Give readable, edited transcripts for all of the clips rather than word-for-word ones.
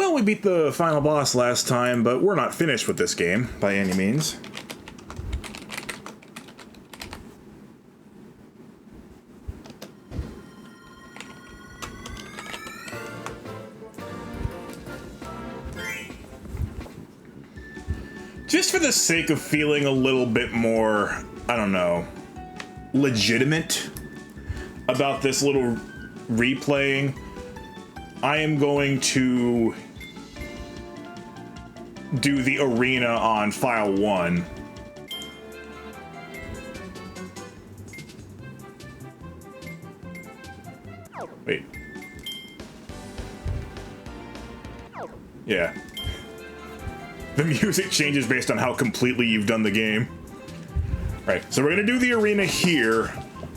Well, we beat the final boss last time, but we're not finished with this game by any means. Just for the sake of feeling a little bit more, I don't know, legitimate about this little replaying, I am going to do the arena on file 1. Wait. Yeah. The music changes based on how completely you've done the game. Right, so we're gonna do the arena here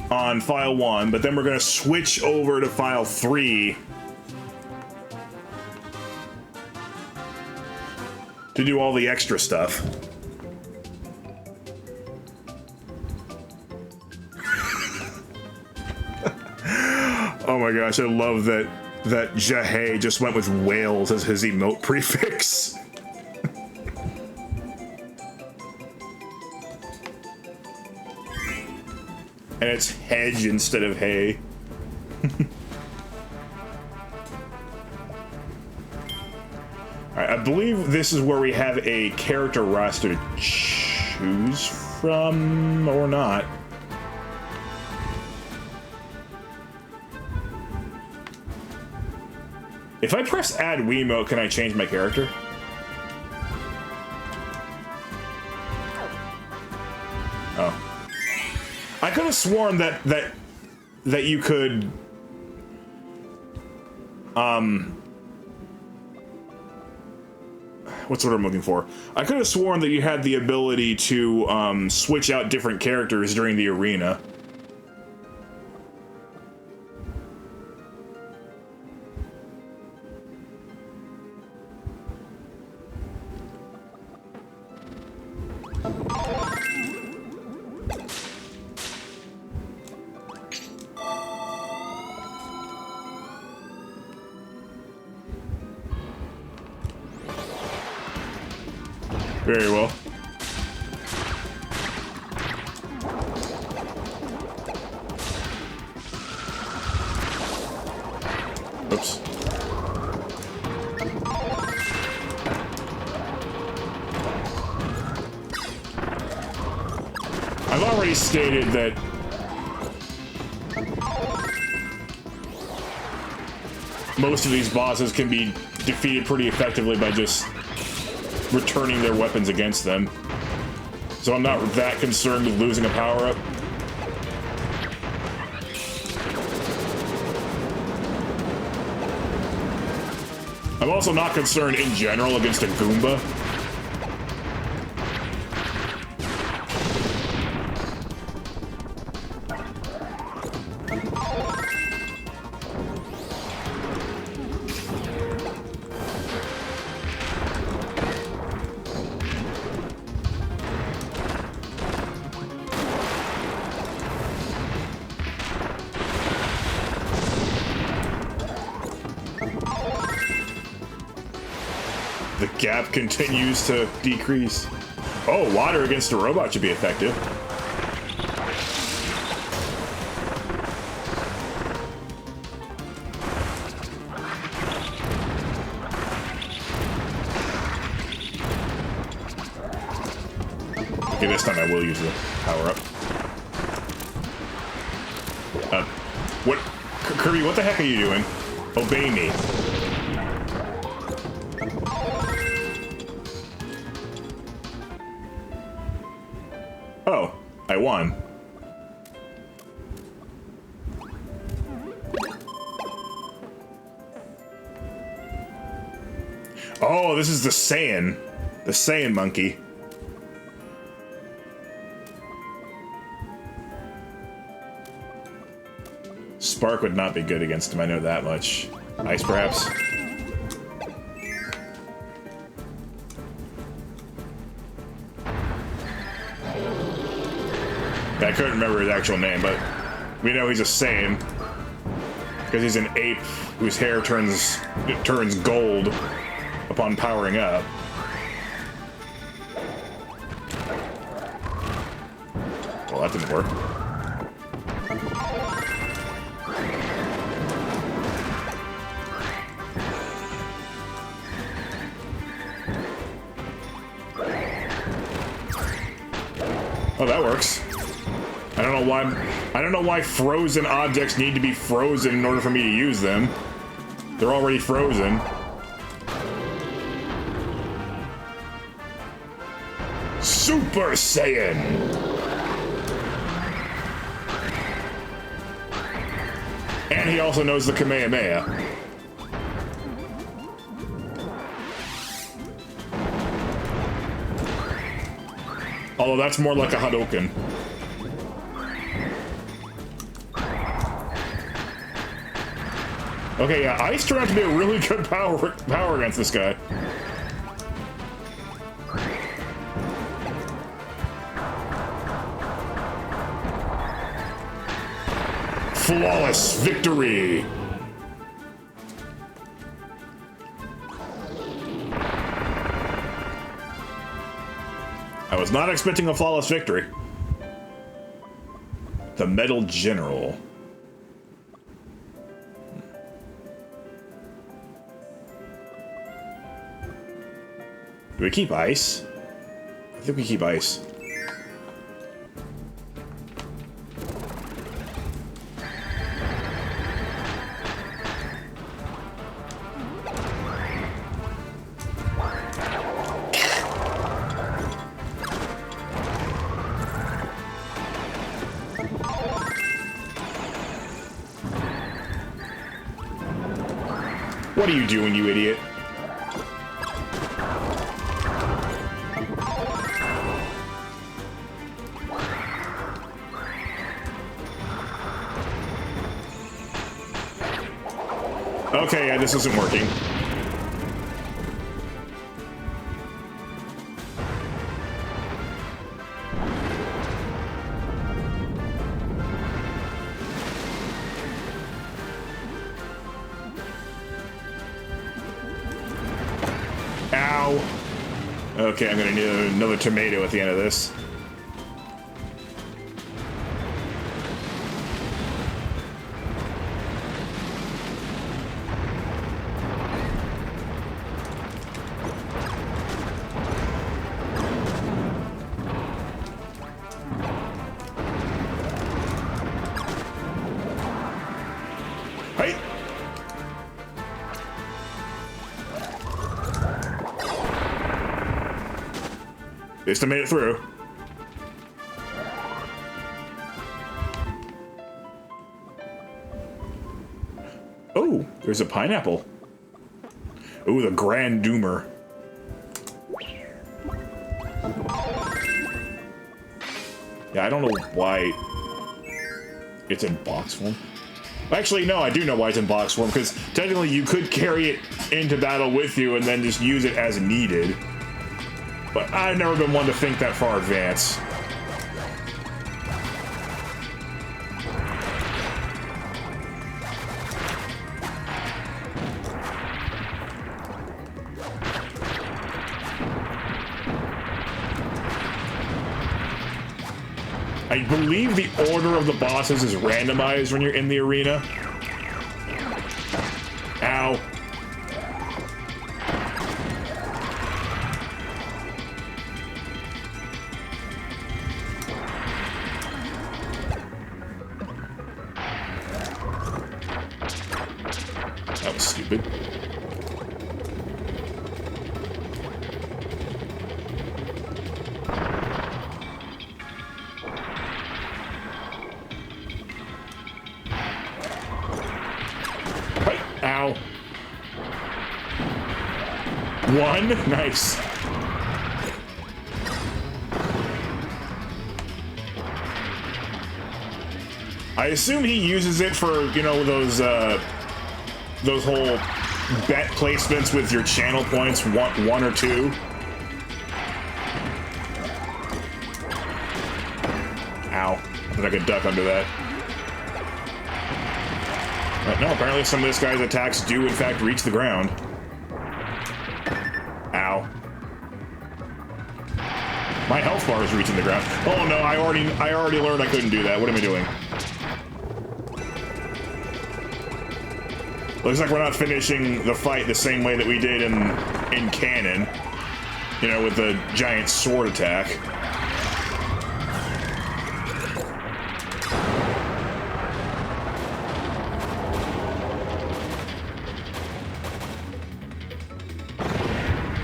on file 1, but then we're gonna switch over to file 3 to do all the extra stuff. Oh my gosh, I love that Jahe just went with whales as his emote prefix. And it's hedge instead of hay. Alright, I believe this is where we have a character roster to choose from, or not. If I press add Wiimote, can I change my character? Oh. I could have sworn that you could what's what I'm looking for? I could have sworn that you had the ability to switch out different characters during the arena. Very well. Oops. I've already stated that most of these bosses can be defeated pretty effectively by just returning their weapons against them. So I'm not that concerned with losing a power-up. I'm also not concerned in general against a Goomba. The gap continues to decrease. Oh, water against a robot should be effective. Okay, this time I will use the power-up. What? Kirby, what the heck are you doing? Obey me. Oh, I won. Oh, this is the Saiyan monkey. Spark would not be good against him, I know that much. Ice, perhaps? I couldn't remember his actual name, but we know he's a Saiyan because he's an ape whose hair turns gold upon powering up. Well, that didn't work. Oh, that works. I don't know why frozen objects need to be frozen in order for me to use them. They're already frozen. Super Saiyan! And he also knows the Kamehameha. Although that's more like a Hadouken. Okay, yeah, ice turned out to be a really good power against this guy. Flawless victory! I was not expecting a flawless victory. The Metal General. Do we keep ice? I think we keep ice. What are you doing, you idiot? Okay, yeah, this isn't working. Ow. Okay, I'm gonna need another tomato at the end of this. Hey! At least I made it through. Oh, there's a pineapple. Oh, the Grand Doomer. Yeah, I don't know why it's in box form. Actually, no, I do know why it's in box form, because technically you could carry it into battle with you and then just use it as needed. But I've never been one to think that far advance. I believe the order of the bosses is randomized when you're in the arena. Ow. That was stupid. Ow. One? Nice. I assume he uses it for, you know, those whole bet placements with your channel points, one or two. Ow. I thought I could duck under that. But no, apparently some of this guy's attacks do in fact reach the ground. My health bar is reaching the ground. Oh no, I already learned I couldn't do that. What am I doing? Looks like we're not finishing the fight the same way that we did in canon. You know, with the giant sword attack.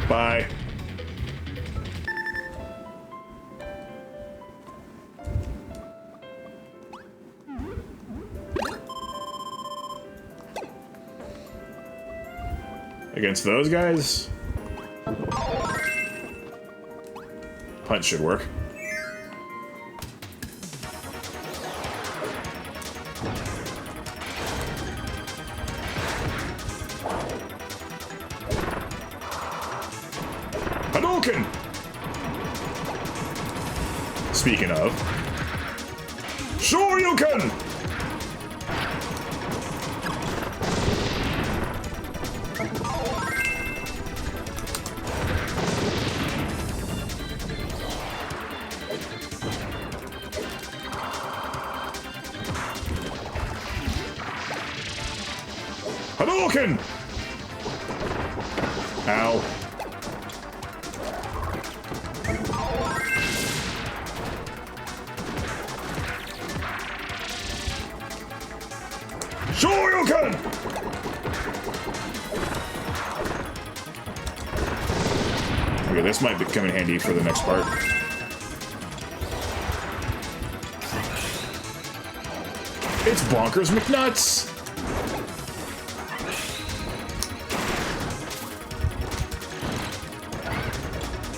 Bye. Against those guys? Punch should work. Hadouken! Speaking of, Shoryuken! Hadouken! Ow. Shoryuken! Okay, this might come in handy for the next part. It's Bonkers McNuts!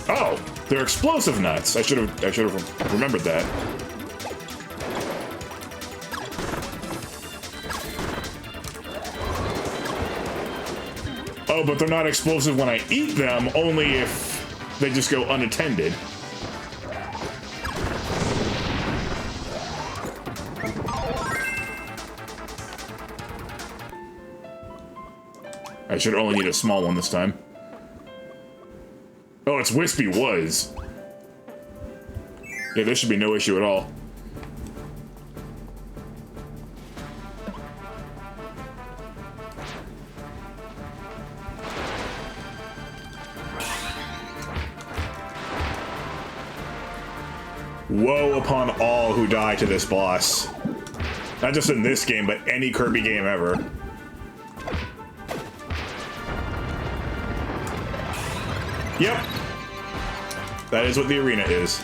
Oh, they're explosive nuts. I should have remembered that. Oh, but they're not explosive when I eat them, only if they just go unattended. I should only need a small one this time. Oh, it's Wispy Was. Yeah, this should be no issue at all. Woe upon all who die to this boss. Not just in this game, but any Kirby game ever. Yep. That is what the arena is.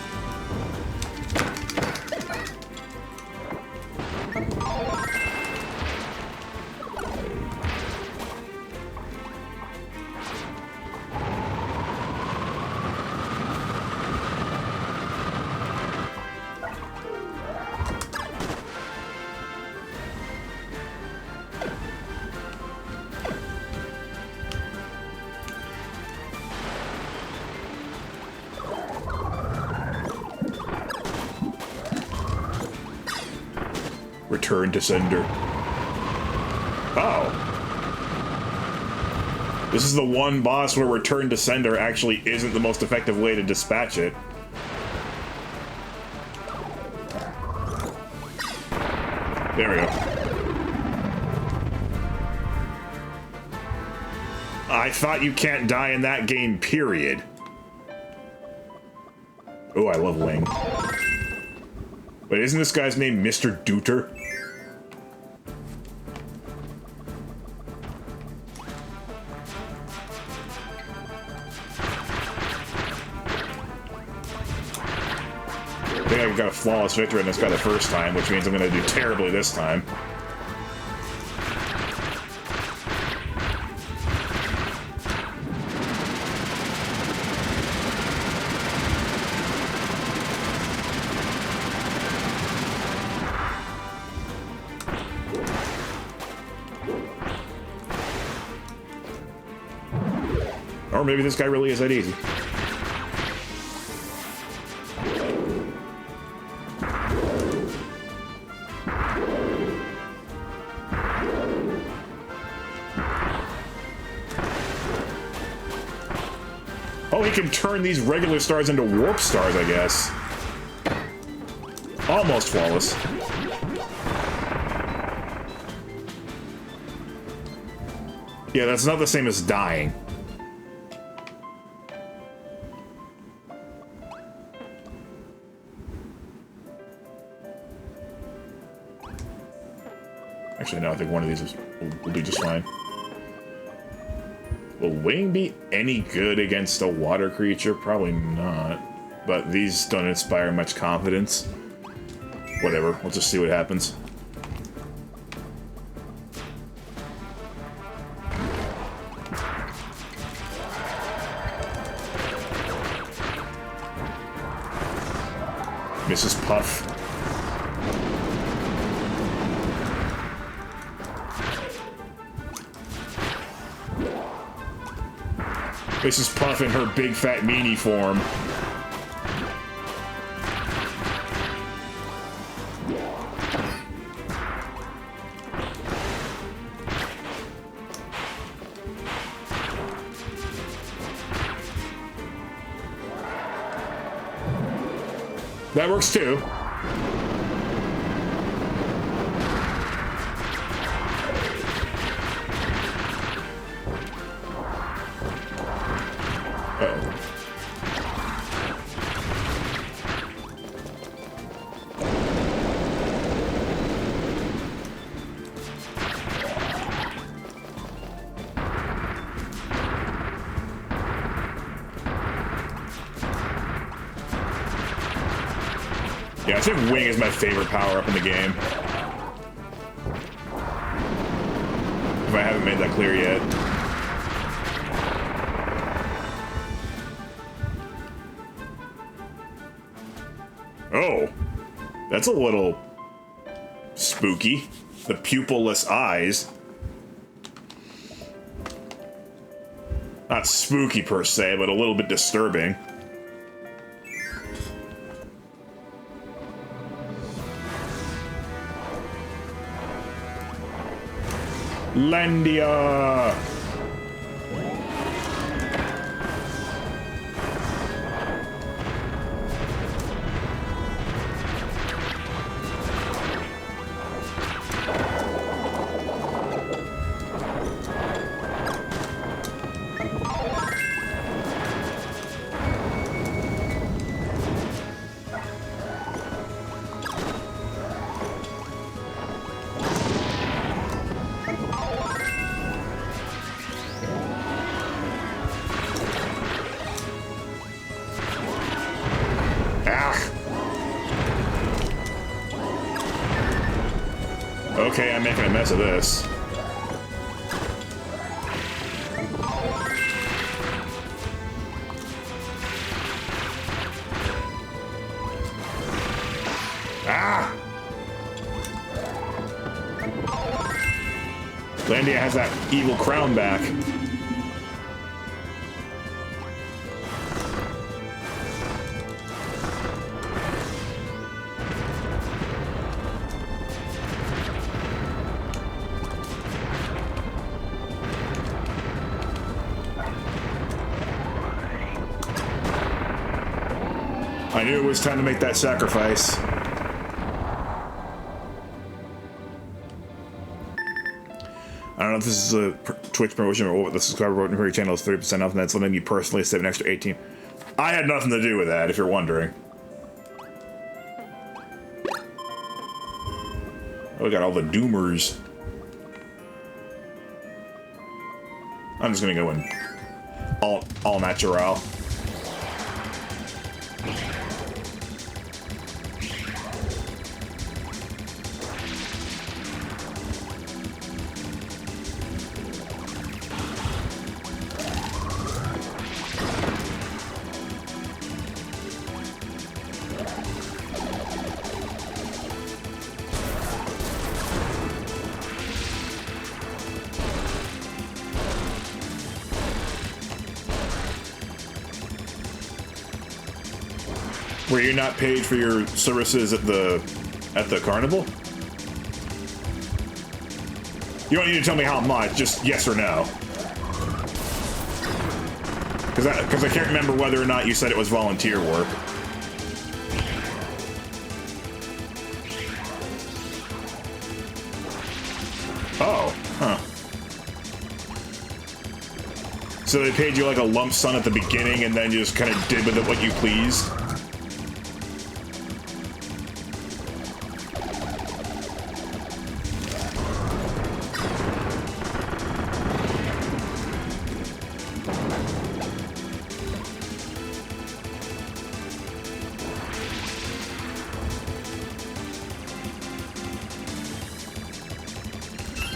Return to sender. Oh. This is the one boss where return to sender actually isn't the most effective way to dispatch it. There we go. I thought you can't die in that game, period. Oh, I love Wing. Wait, isn't this guy's name Mr. Duter? I think I got a flawless victory on this guy the first time, which means I'm going to do terribly this time. Or maybe this guy really is that easy. Oh, he can turn these regular stars into warp stars, I guess. Almost flawless. Yeah, that's not the same as dying. Actually, no, I think one of these will be just fine. Will Wing be any good against a water creature? Probably not. But these don't inspire much confidence. Whatever, we'll just see what happens. Mrs. Puff. Mrs. Puff in her big fat meanie form. That works too. Yeah, I think Wing is my favorite power-up in the game. If I haven't made that clear yet. Oh, that's a little spooky. The pupilless eyes. Not spooky per se, but a little bit disturbing. Landia! Okay, I'm making a mess of this. Ah! Landia has that evil crown back. I knew it was time to make that sacrifice. I don't know if this is a Twitch promotion or what the subscriber voting for your channel is 30% off, and that's letting me personally save an extra 18. I had nothing to do with that, if you're wondering. Oh, we got all the doomers. I'm just gonna go in all natural. Were you not paid for your services at the carnival? You don't need to tell me how much, just yes or no. Because I can't remember whether or not you said it was volunteer work. Oh, huh. So they paid you like a lump sum at the beginning and then you just kind of did with it what you pleased?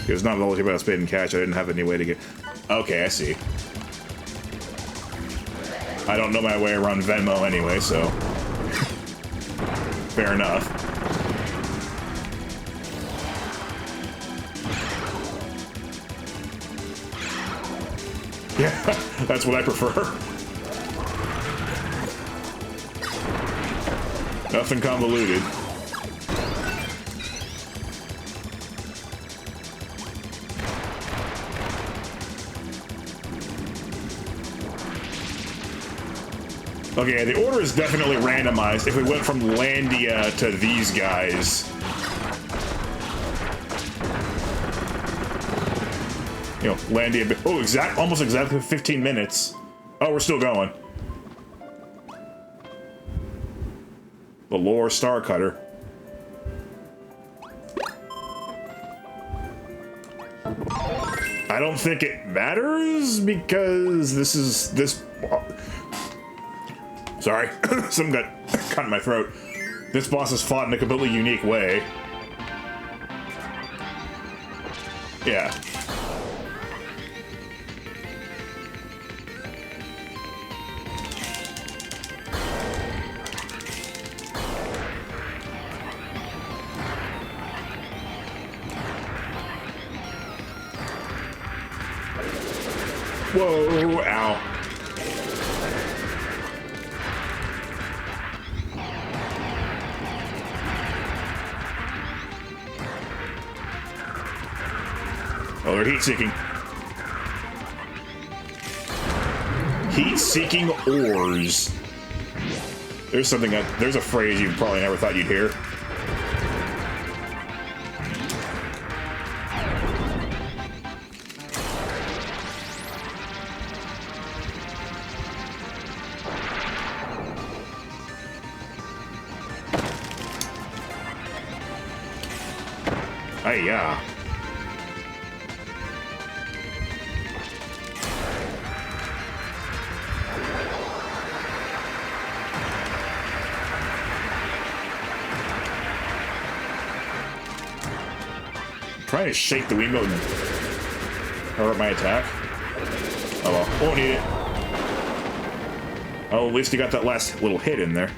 It was not all about paid in cash. I didn't have any way to get... Okay, I see. I don't know my way around Venmo anyway, so... Fair enough. Yeah, that's what I prefer. Nothing convoluted. Okay, the order is definitely randomized if we went from Landia to these guys. You know, Landia... Oh, almost exactly 15 minutes. Oh, we're still going. The Lore Star Cutter. I don't think it matters because this... Sorry, something got caught in my throat. This boss is fought in a completely unique way. Yeah. Whoa, ow. Oh, they're heat-seeking. Heat-seeking ores. There's something there's a phrase you probably never thought you'd hear. Hi-ya. Trying to shake the Wiimote and hurt my attack. Oh well, won't need it. Oh, at least you got that last little hit in there.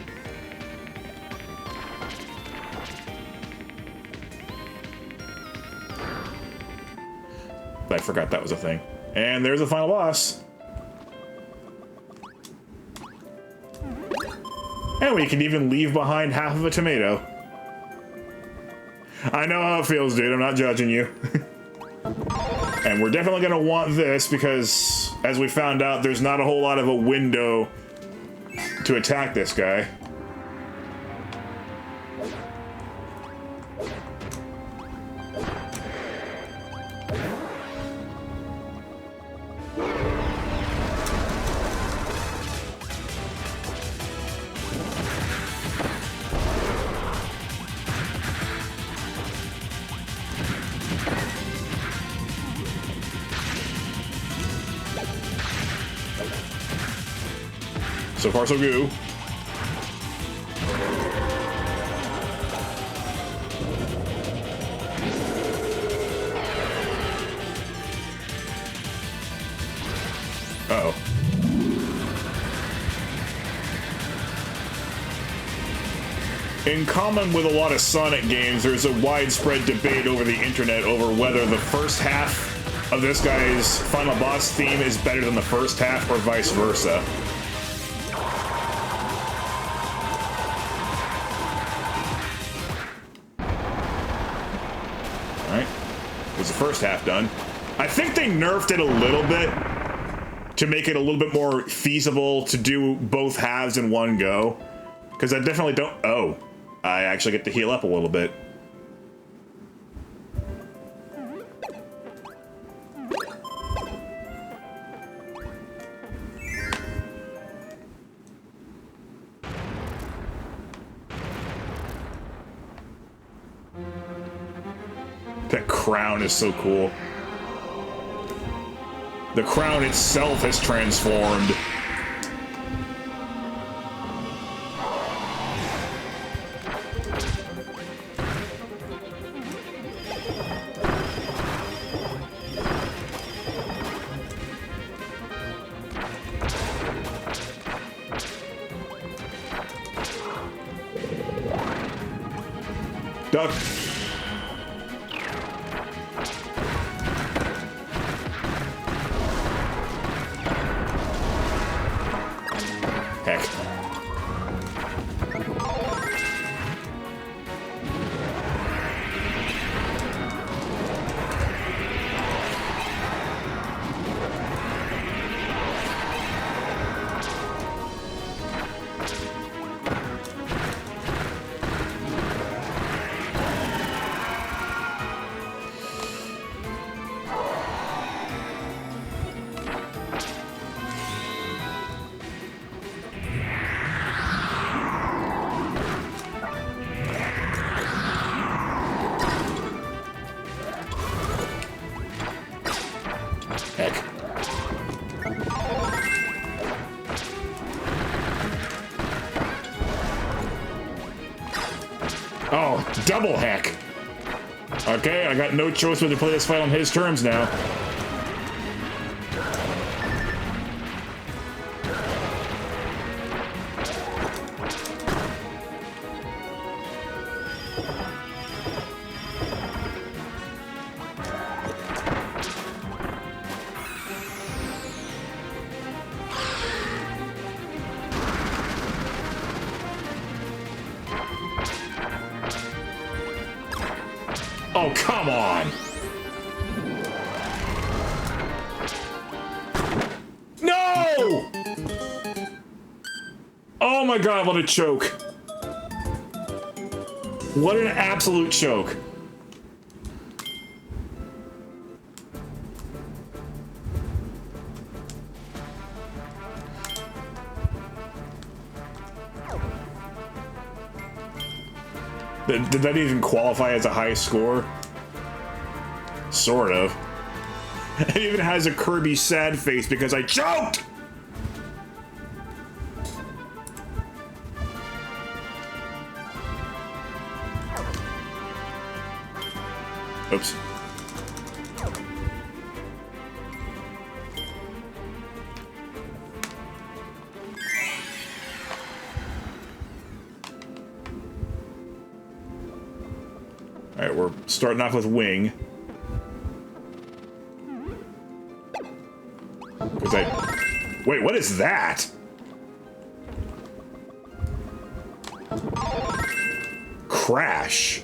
I forgot that was a thing. And there's the final boss. And we can even leave behind half of a tomato. I know how it feels, dude. I'm not judging you. And we're definitely going to want this because, as we found out, there's not a whole lot of a window to attack this guy. So far, so good. Uh-oh. In common with a lot of Sonic games, there's a widespread debate over the internet over whether the first half of this guy's final boss theme is better than the first half or vice versa. Alright. Was the first half done? I think they nerfed it a little bit to make it a little bit more feasible to do both halves in one go. Because I definitely don't... Oh, I actually get to heal up a little bit. That crown is so cool. The crown itself has transformed. Duck. Heck. Heck. Oh, double heck. Okay, I got no choice but to play this fight on his terms now. Oh, come on! No! Oh my god, what a choke. What an absolute choke. Did that even qualify as a high score? Sort of. It even has a Kirby sad face because I choked! Oops. Alright, we're starting off with Wing. Wait, what is that? Crash.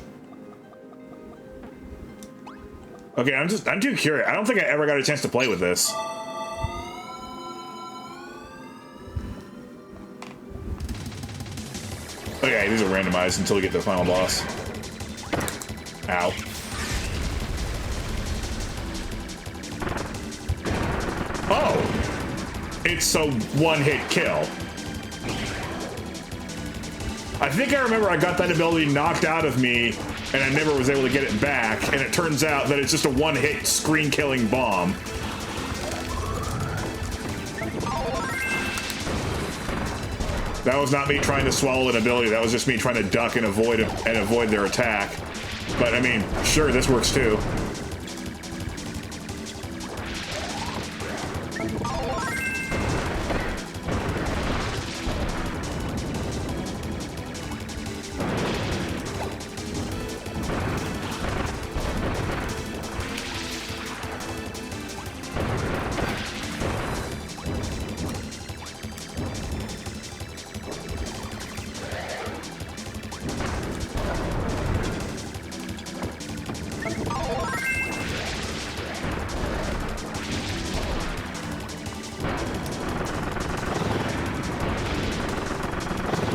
Okay, I'm too curious. I don't think I ever got a chance to play with this. Okay, these are randomized until we get to the final boss. Ow. Oh! It's a one-hit kill. I think I remember I got that ability knocked out of me, and I never was able to get it back, and it turns out that it's just a one-hit screen-killing bomb. That was not me trying to swallow an ability, that was just me trying to duck and avoid their attack. But, I mean, sure, this works too.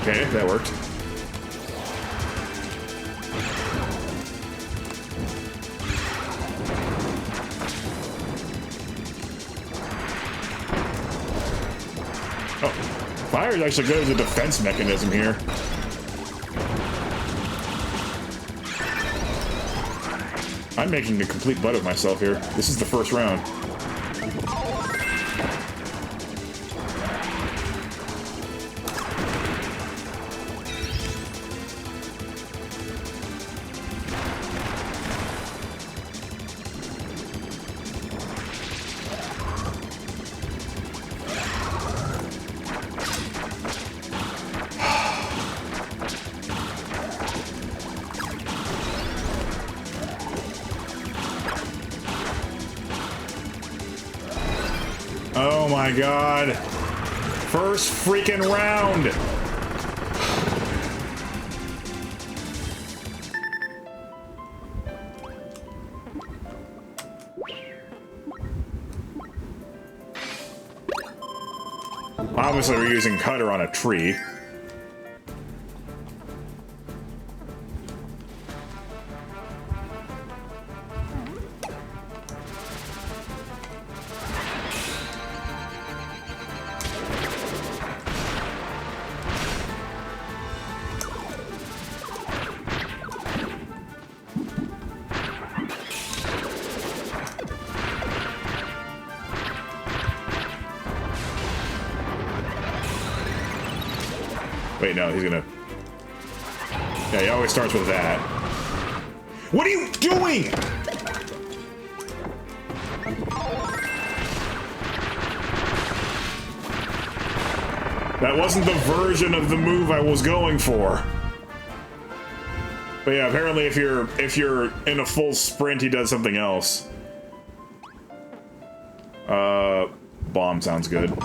Okay, that worked. Oh, fire is actually good as a defense mechanism here. I'm making a complete butt of myself here. This is the first round. Oh my god. First freaking round. Obviously we're using cutter on a tree. Wait, no, he's gonna... Yeah, he always starts with that. What are you doing?! That wasn't the version of the move I was going for. But yeah, apparently if you're in a full sprint, he does something else. Bomb sounds good.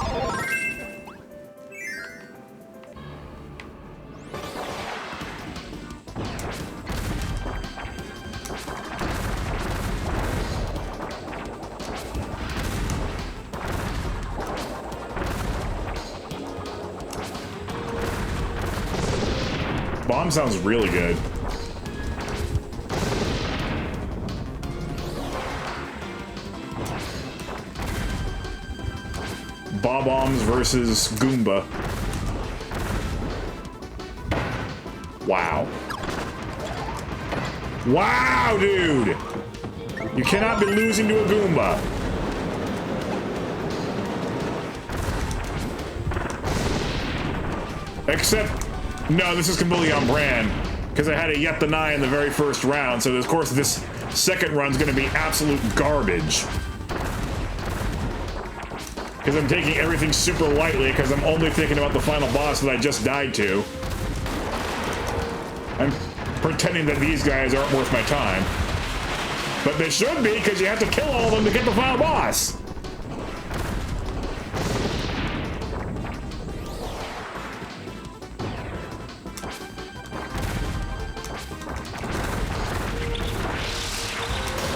Bomb sounds really good. Bob-ombs versus Goomba. Wow. Wow, dude! You cannot be losing to a Goomba. Except... No, this is completely on brand, because I had a Yet Deny in the very first round, so of course this second run's gonna be absolute garbage. Because I'm taking everything super lightly, because I'm only thinking about the final boss that I just died to. I'm pretending that these guys aren't worth my time. But they should be, because you have to kill all of them to get the final boss!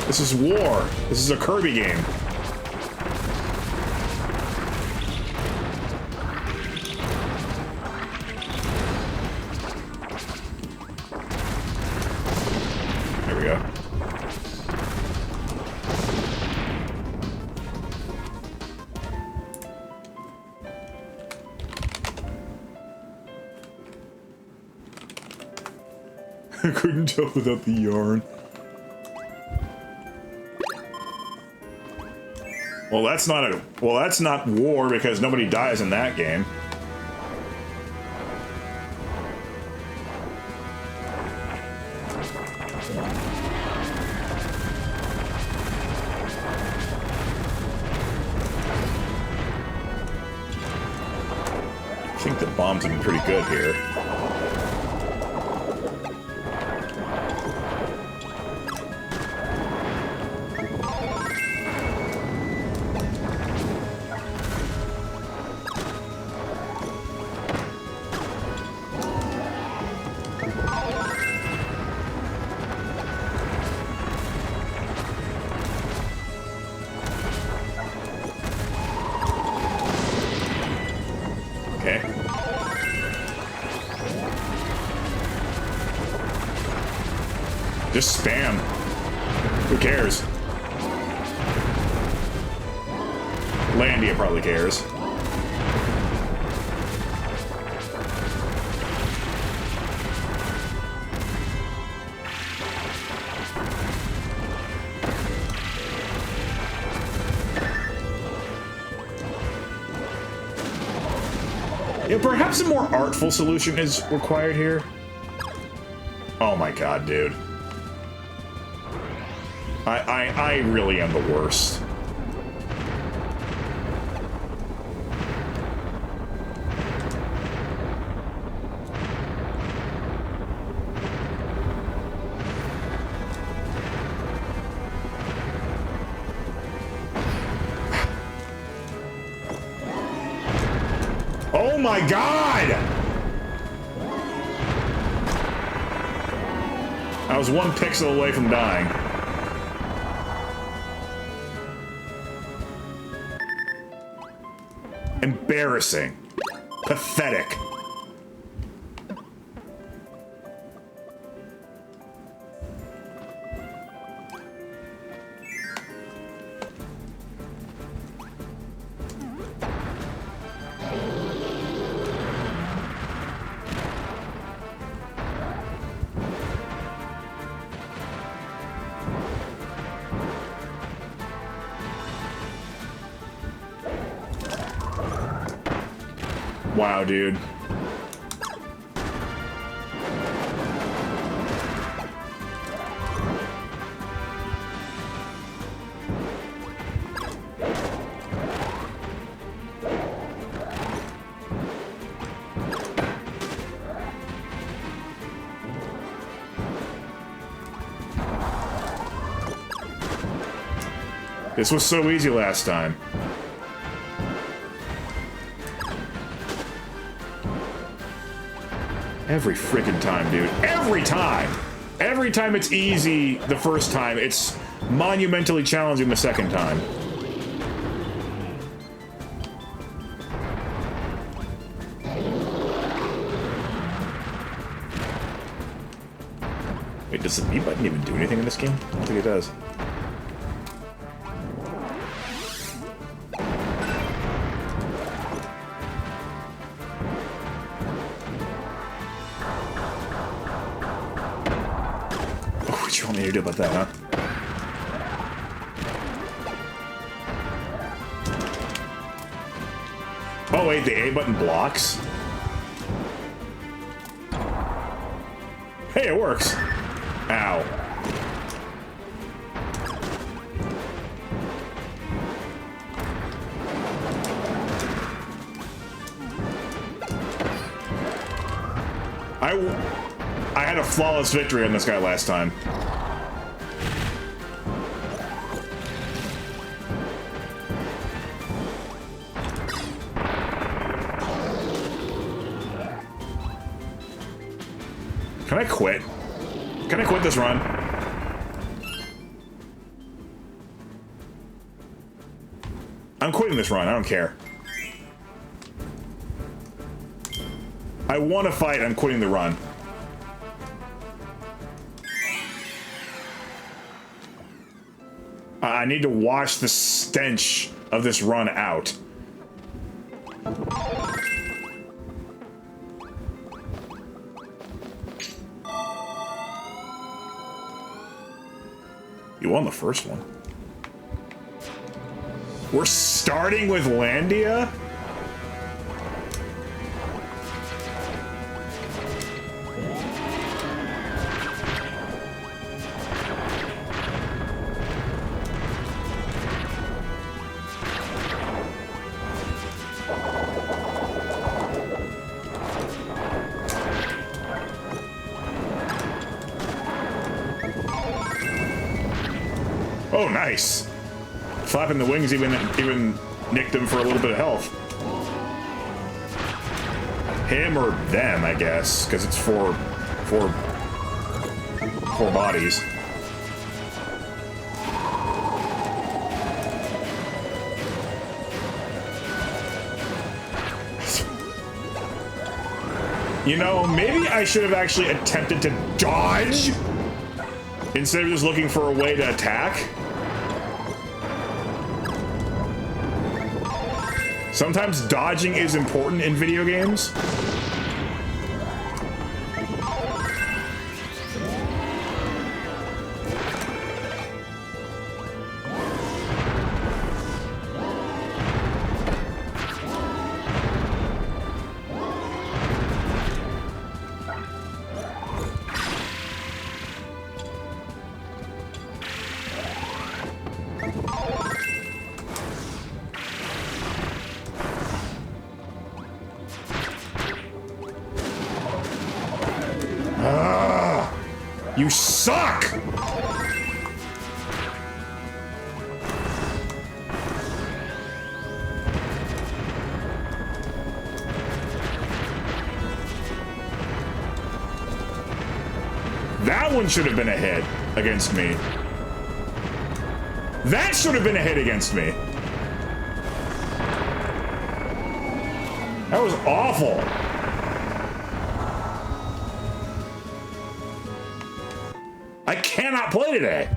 This is war. This is a Kirby game. There we go. I couldn't tell without the yarn. Well, that's not war because nobody dies in that game. I think the bombs have been pretty good here. Just spam. Who cares? Landia probably cares. Yeah, perhaps a more artful solution is required here. Oh my god, dude. I really am the worst. Oh my god! I was one pixel away from dying. Embarrassing. Pathetic. Wow, dude. This was so easy last time. Every freaking time, dude. Every time! Every time it's easy the first time, it's monumentally challenging the second time. Wait, does the B button even do anything in this game? I don't think it does. What you want me to do about that, huh? Oh wait, the A button blocks? Hey, it works! Ow. I had a flawless victory on this guy last time. Can I quit? Can I quit this run? I'm quitting this run, I don't care. I want to fight, I'm quitting the run. I need to wash the stench of this run out. You won the first one. We're starting with Landia? Oh, nice. Flapping the wings even nicked him for a little bit of health. Him or them, I guess, because it's four bodies. You know, maybe I should have actually attempted to dodge. instead of just looking for a way to attack. Sometimes dodging is important in video games. You suck! That one should have been a hit against me. That should have been a hit against me. That was awful. I cannot play today.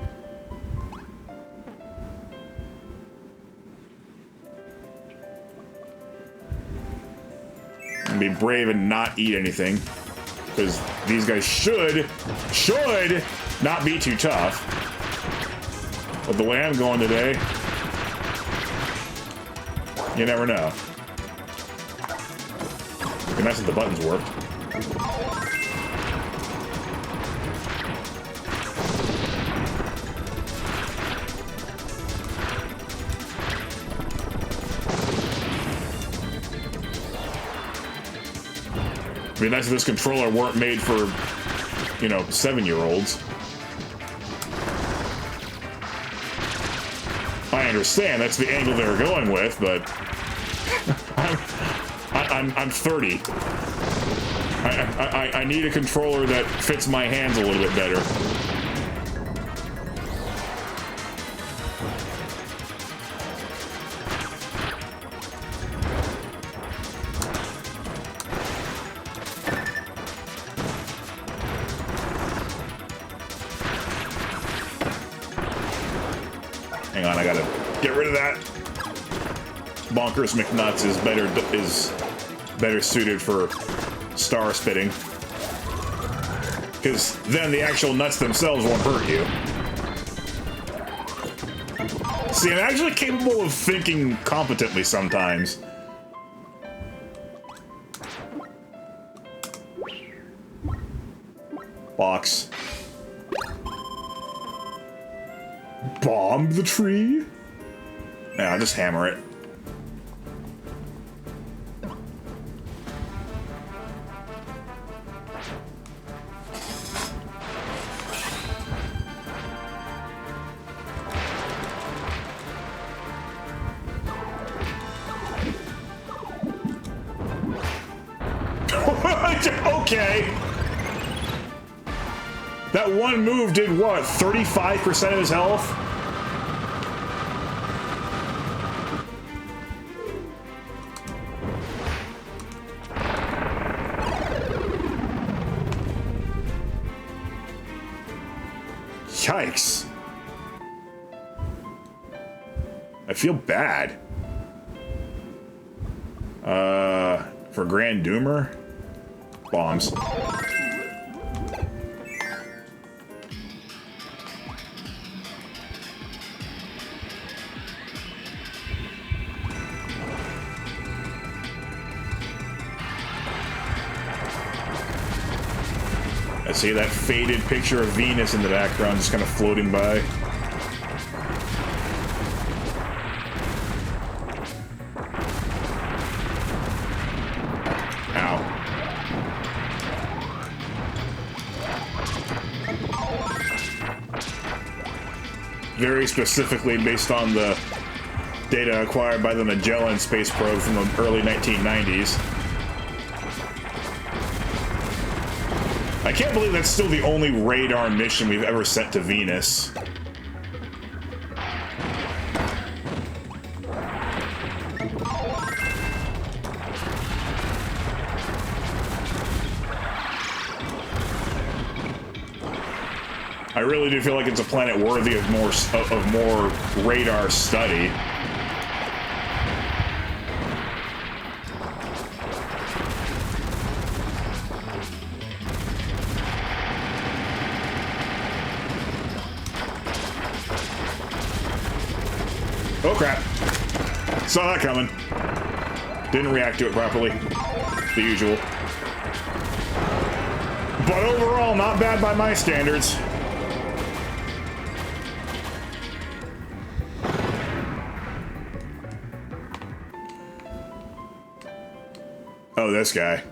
I'm gonna be brave and not eat anything, because these guys should not be too tough. But the way I'm going today, you never know. It'd be nice if the buttons worked. It'd be nice if this controller weren't made for, you know, 7-year-olds. I understand that's the angle they were going with, but I'm 30. I need a controller that fits my hands a little bit better. Hang on, I gotta get rid of that. Bonkers McNuts is better suited for star spitting, because then the actual nuts themselves won't hurt you. See, I'm actually capable of thinking competently sometimes. Box. Bomb the tree? Yeah, I'll just hammer it. Okay. That one move did what? 35% of his health? Yikes. I feel bad. For Grand Doomer? Bombs. I see that faded picture of Venus in the background just kind of floating by. Very specifically based on the data acquired by the Magellan space probe from the early 1990s. I can't believe that's still the only radar mission we've ever sent to Venus. I really do feel like it's a planet worthy of more radar study. Oh crap. Saw that coming. Didn't react to it properly. The usual. But overall, not bad by my standards. Oh, this guy.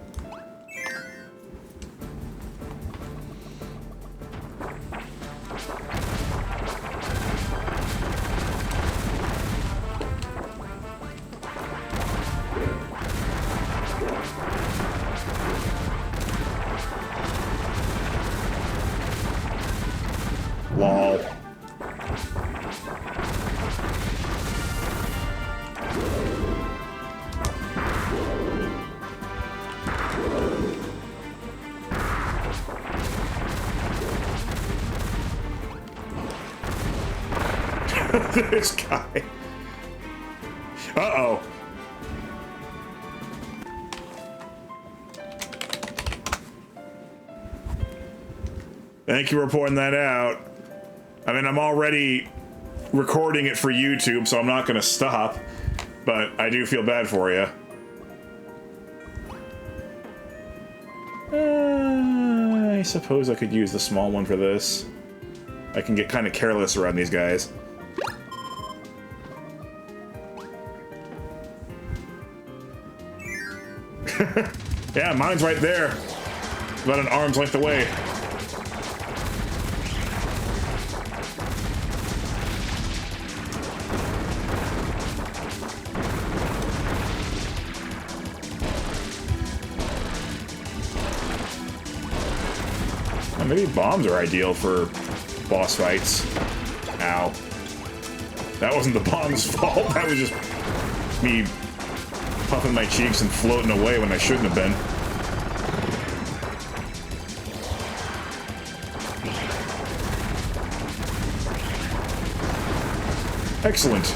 Lol. This guy. Uh-oh. Thank you for pointing that out. I mean, I'm already recording it for YouTube, so I'm not going to stop. But I do feel bad for you. I suppose I could use the small one for this. I can get kind of careless around these guys. Yeah, mine's right there. About an arm's length away. Oh, maybe bombs are ideal for boss fights. Ow. That wasn't the bomb's fault. That was just me puffing my cheeks and floating away when I shouldn't have been. Excellent.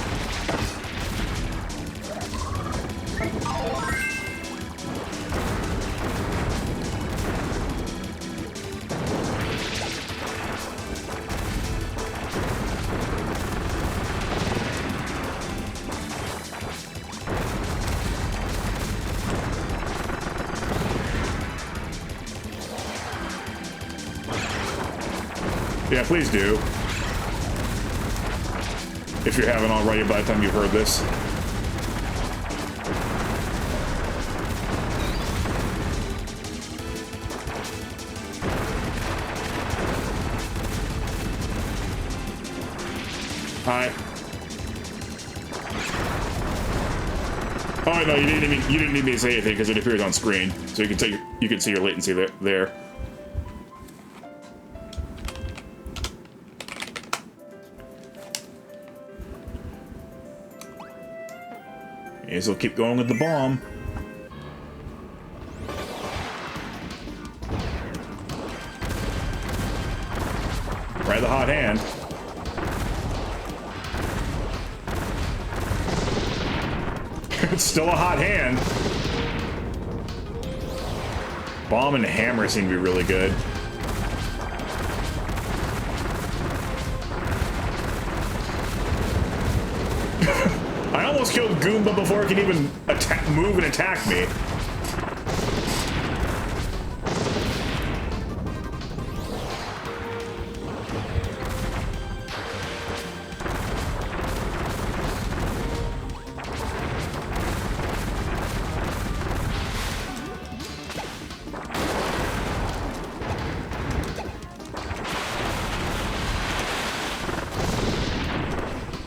Yeah, please do. If you haven't already by the time you've heard this. Hi. Oh no, you didn't need me to say anything because it appears on screen, so you can see your latency there. May as well keep going with the bomb. Try the hot hand. It's still a hot hand. Bomb and hammer seem to be really good. I almost killed Goomba before it can even move and attack me.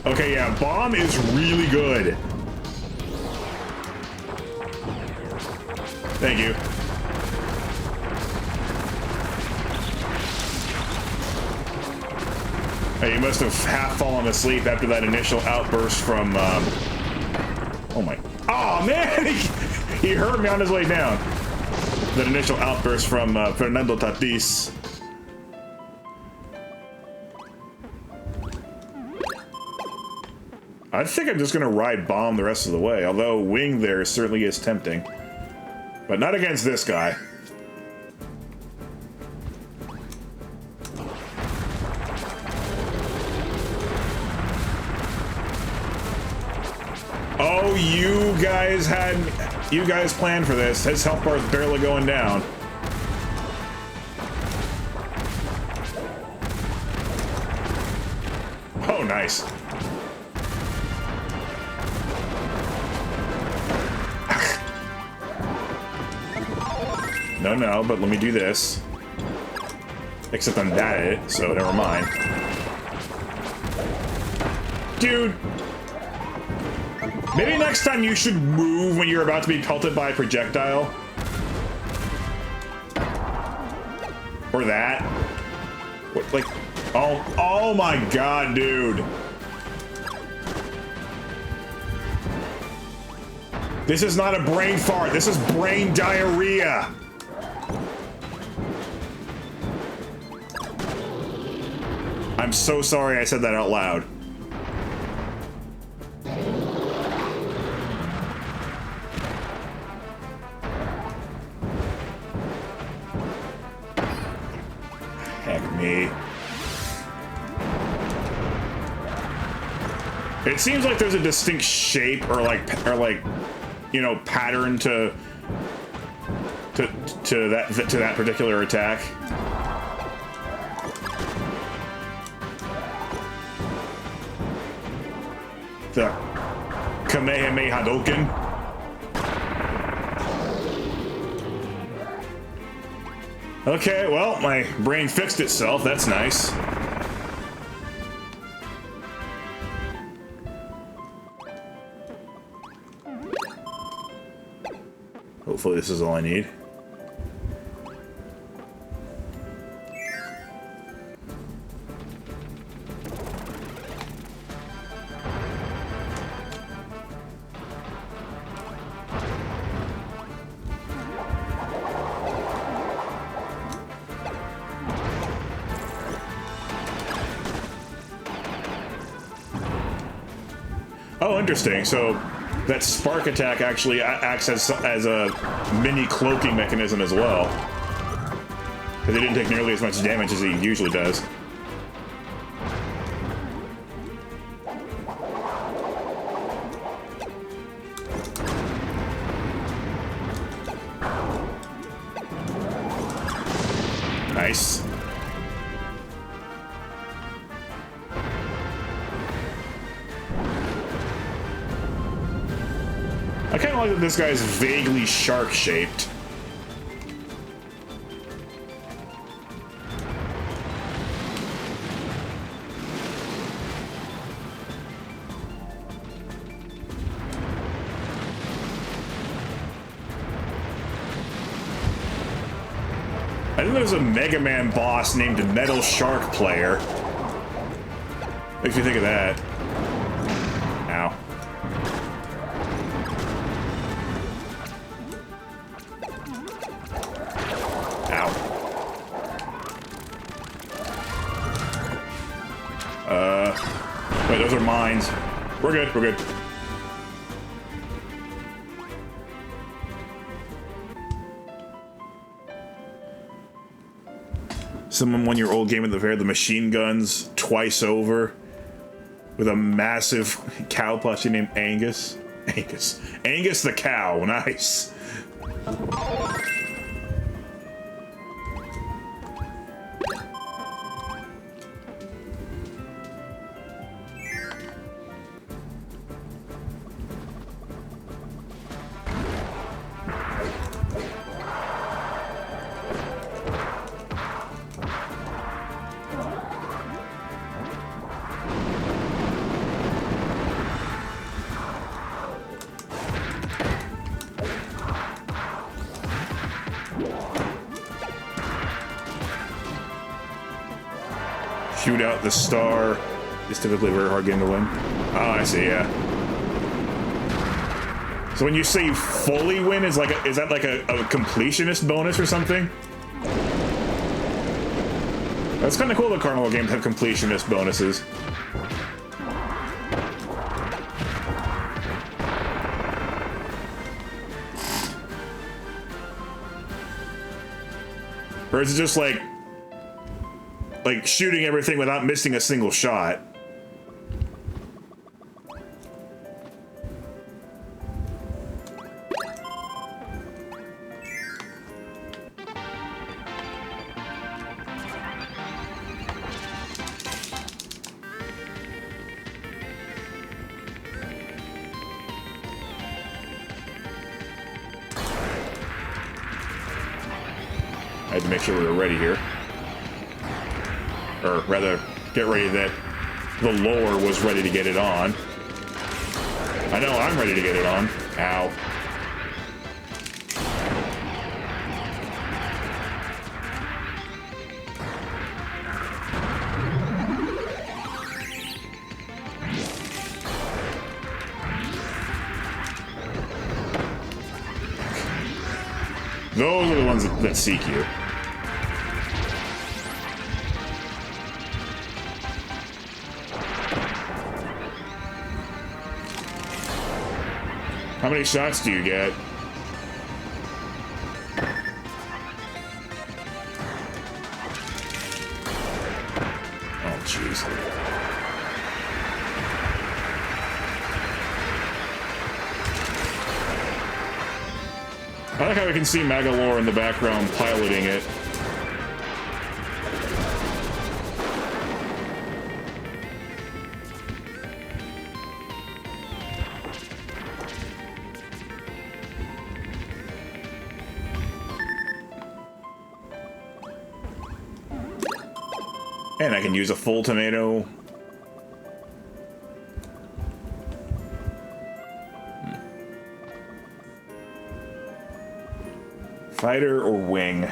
Okay, yeah, bomb is really good. Thank you. Hey, you must have half fallen asleep after that initial outburst from, oh my... Oh, man! He heard me on his way down. That initial outburst from Fernando Tatis. I think I'm just gonna ride bomb the rest of the way, although wing there certainly is tempting. But not against this guy. Oh, you guys planned for this. His health bar is barely going down. Oh, nice. No, but let me do this. Except I'm bad at it, so never mind. Dude! Maybe next time you should move when you're about to be pelted by a projectile. Or that. What, like, oh my god, dude. This is not a brain fart, this is brain diarrhea. I'm so sorry I said that out loud. Heck me. It seems like there's a distinct shape or like you know, pattern to that particular attack. The Kamehameha Hadouken. Okay, well, my brain fixed itself. That's nice. Hopefully this is all I need. Oh, interesting. So that spark attack actually acts as a mini cloaking mechanism as well. Because it didn't take nearly as much damage as he usually does. Nice. I kind of like that this guy's vaguely shark-shaped. I think there's a Mega Man boss named Metal Shark Player. Makes me think of that. Ow. Wait, those are mines. We're good, we're good. Someone won your old game at the fair, the machine guns twice over with a massive cow plushie named Angus. Angus the cow, nice. Shoot out the star. It's typically a very hard game to win. Oh, I see, yeah. So when you say you fully win, is that like a completionist bonus or something? That's kind of cool that Carnival games have completionist bonuses. Or is it just like shooting everything without missing a single shot? I had to make sure we were ready here. Or rather, get ready that the lower was ready to get it on. I know I'm ready to get it on. Ow. Those are the ones that seek you. How many shots do you get? Oh, jeez. I like how we can see Magalore in the background piloting it. And I can use a full tomato. Fighter or wing? I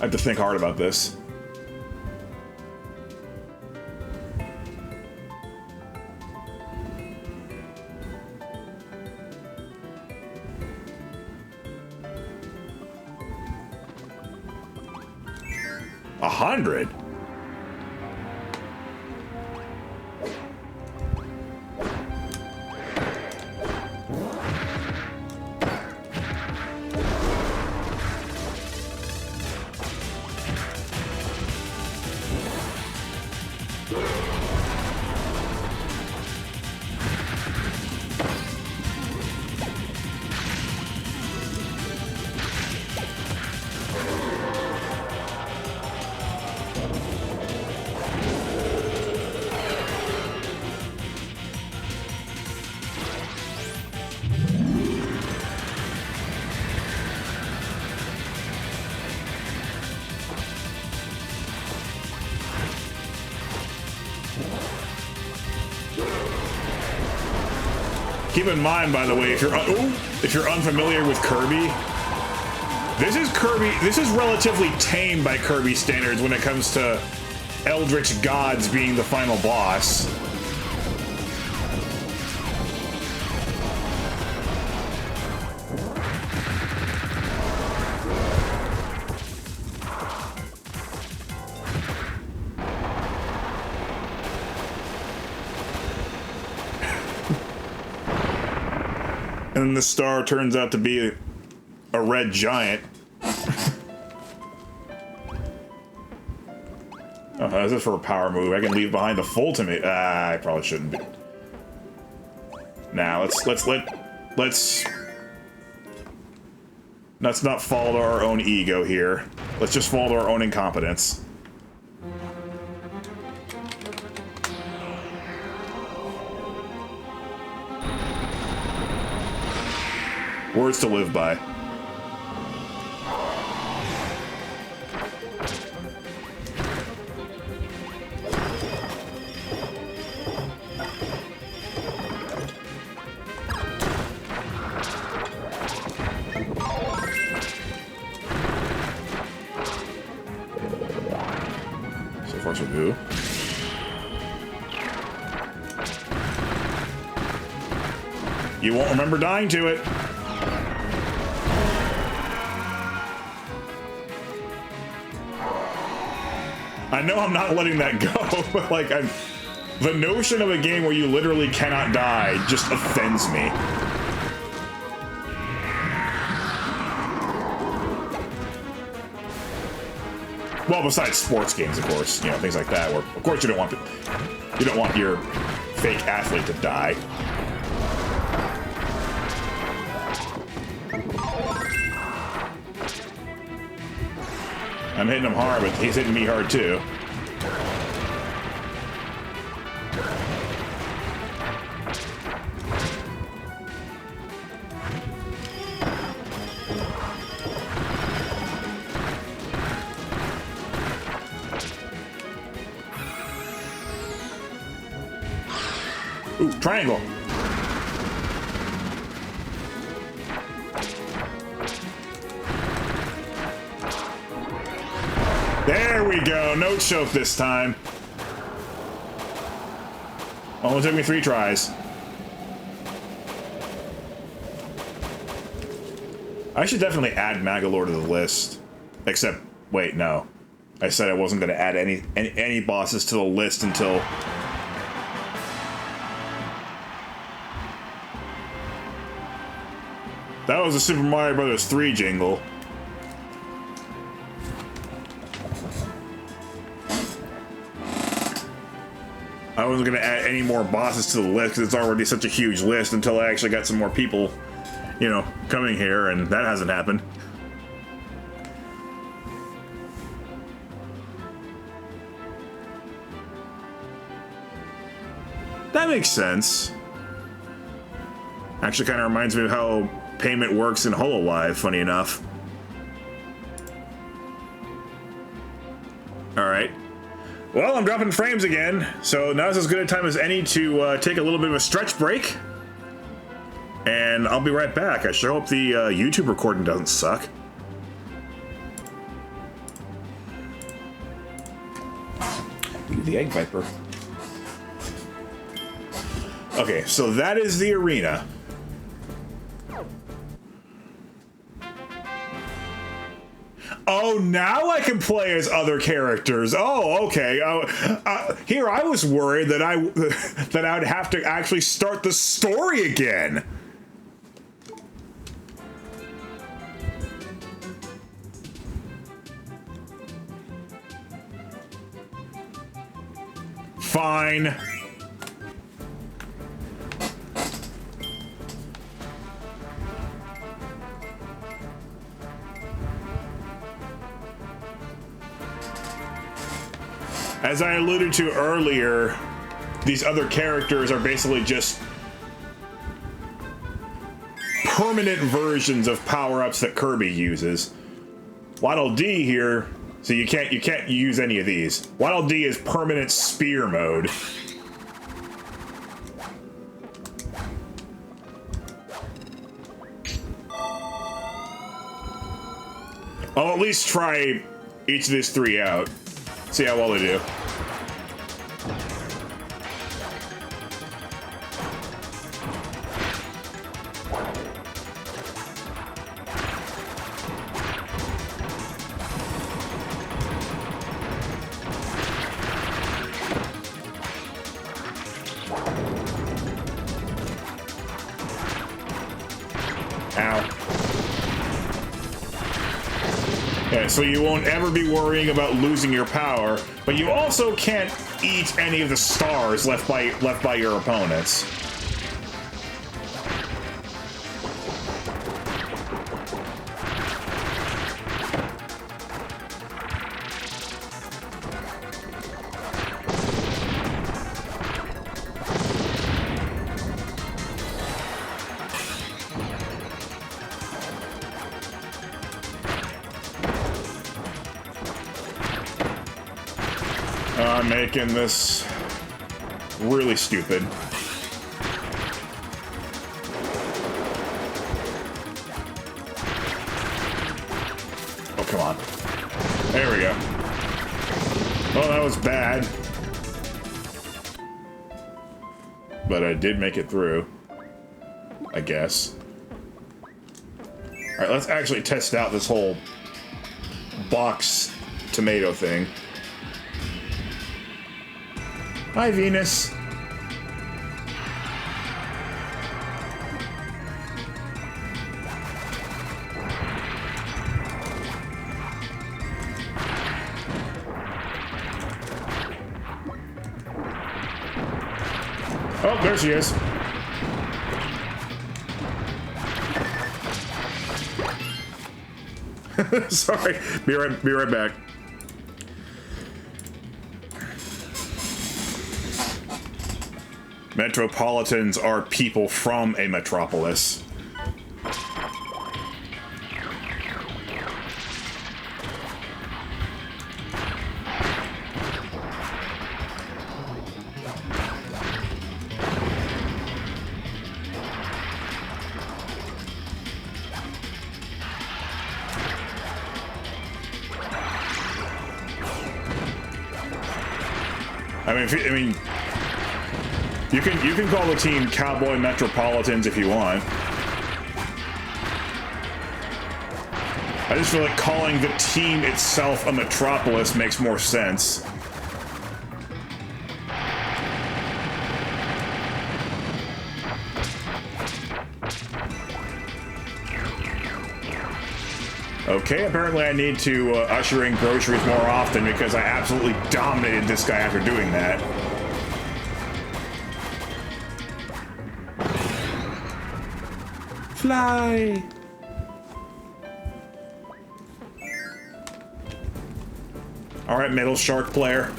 have to think hard about this. $100? Keep in mind, by the way, if you're unfamiliar with Kirby, this is relatively tame by Kirby standards when it comes to Eldritch Gods being the final boss. And the star turns out to be a red giant. Oh, this is for a power move. I can leave behind the full tomato. I probably shouldn't be. Now let's not fall to our own ego here. Let's just fall to our own incompetence. Words to live by. So far, so good. You won't remember dying to it. I know I'm not letting that go, but like, the notion of a game where you literally cannot die just offends me. Well, besides sports games, of course, you know, things like that, where of course you don't want your fake athlete to die. I'm hitting him hard, but he's hitting me hard too. Ooh, triangle. There we go. No choke this time. Only took me 3 tries. I should definitely add Magalore to the list. Except, wait, no. I said I wasn't going to add any bosses to the list until... That was a Super Mario Bros. 3 jingle. I wasn't going to add any more bosses to the list because it's already such a huge list until I actually got some more people, you know, coming here, and that hasn't happened. That makes sense. Actually kind of reminds me of how payment works in HoloLive, funny enough. Alright. Well, I'm dropping frames again, so now's as good a time as any to take a little bit of a stretch break. And I'll be right back. I sure hope the YouTube recording doesn't suck. Ooh, the Egg Viper. Okay, so that is the arena. Oh, now I can play as other characters. Oh, okay. Here I was worried that I would have to actually start the story again. Fine. As I alluded to earlier, these other characters are basically just permanent versions of power-ups that Kirby uses. Waddle Dee here, so you can't use any of these. Waddle Dee is permanent spear mode. I'll at least try each of these 3 out. See how well they do. Ow. Yeah, so you won't ever be worrying about losing your power, but you also can't eat any of the stars left by your opponents. I'm making this really stupid. Oh, come on. There we go. Well, that was bad. But I did make it through, I guess. Alright, let's actually test out this whole box tomato thing. Hi, Venus. Oh, there she is. Sorry. Be right back. Metropolitans are people from a metropolis. I mean, you can call the team Cowboy Metropolitans if you want. I just feel like calling the team itself a metropolis makes more sense. Okay, apparently I need to usher in groceries more often because I absolutely dominated this guy after doing that. Fly! Alright, Metal Shark player.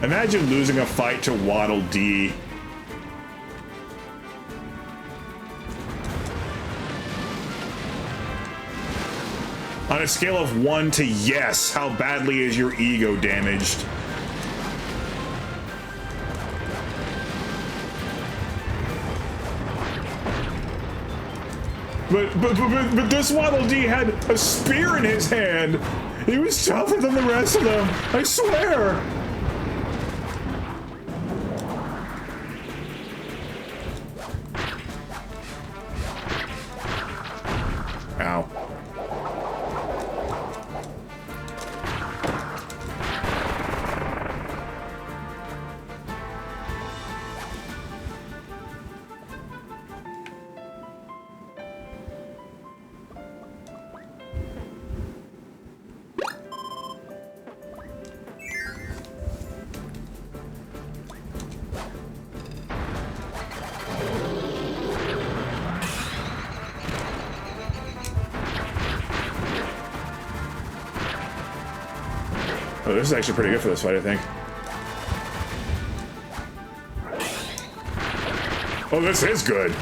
Imagine losing a fight to Waddle Dee. On a scale of 1 to yes, how badly is your ego damaged? But this Waddle Dee had a spear in his hand. He was tougher than the rest of them, I swear. Ow. Oh, this is actually pretty good for this fight, I think. Oh, this is good.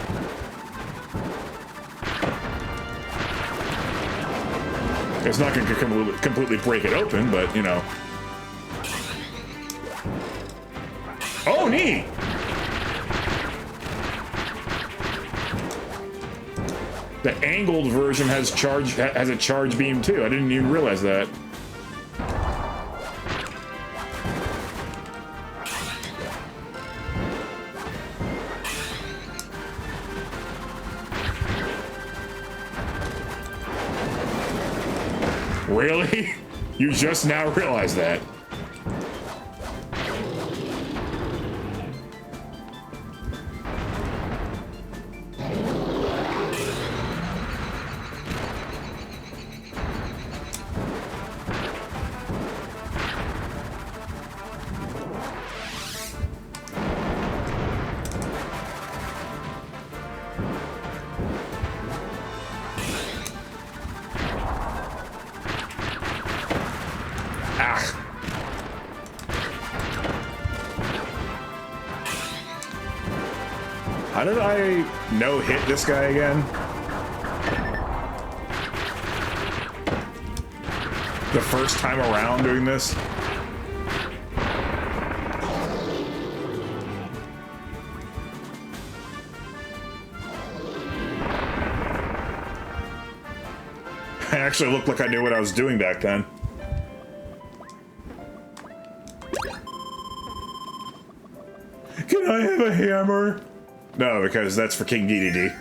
It's not going to completely break it open, but, you know. Oh, neat! The angled version has a charge beam, too. I didn't even realize that. Really? You just now realized that? How did I no-hit this guy again? The first time around doing this? I actually looked like I knew what I was doing back then. Can I have a hammer? No, because that's for King DDD.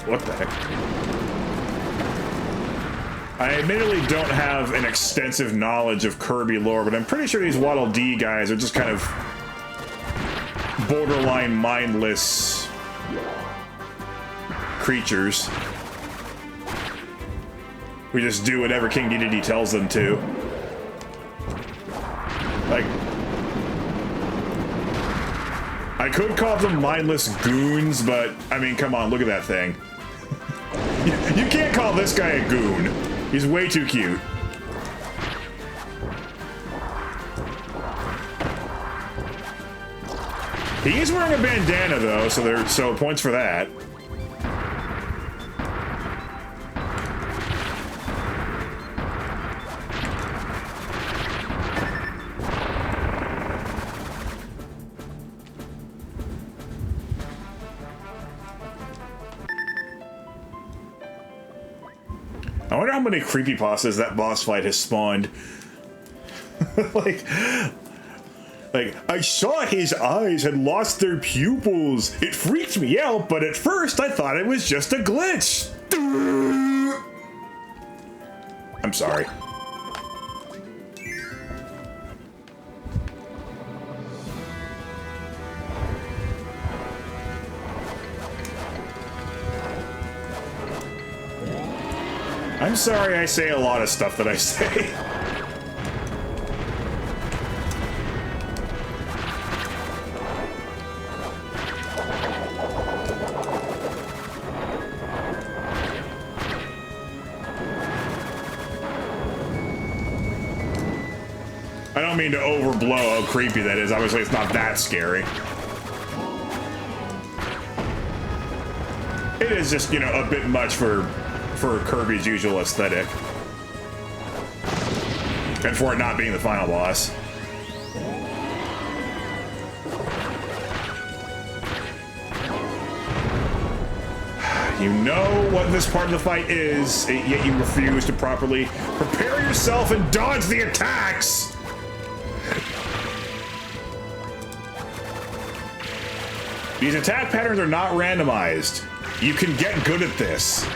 What the heck? I admittedly don't have an extensive knowledge of Kirby lore, but I'm pretty sure these Waddle Dee guys are just kind of borderline mindless creatures who just do whatever King Dedede tells them to. Like, I could call them mindless goons, but I mean, come on, look at that thing. You can't call this guy a goon. He's way too cute. He is wearing a bandana though, so points for that. I wonder how many creepypastas that boss fight has spawned. like, I saw his eyes had lost their pupils. It freaked me out, but at first I thought it was just a glitch. I'm sorry. I'm sorry I say a lot of stuff that I say. I don't mean to overblow how creepy that is. Obviously, it's not that scary. It is just, you know, a bit much for Kirby's usual aesthetic. And for it not being the final boss. You know what this part of the fight is, yet you refuse to properly prepare yourself and dodge the attacks! These attack patterns are not randomized. You can get good at this.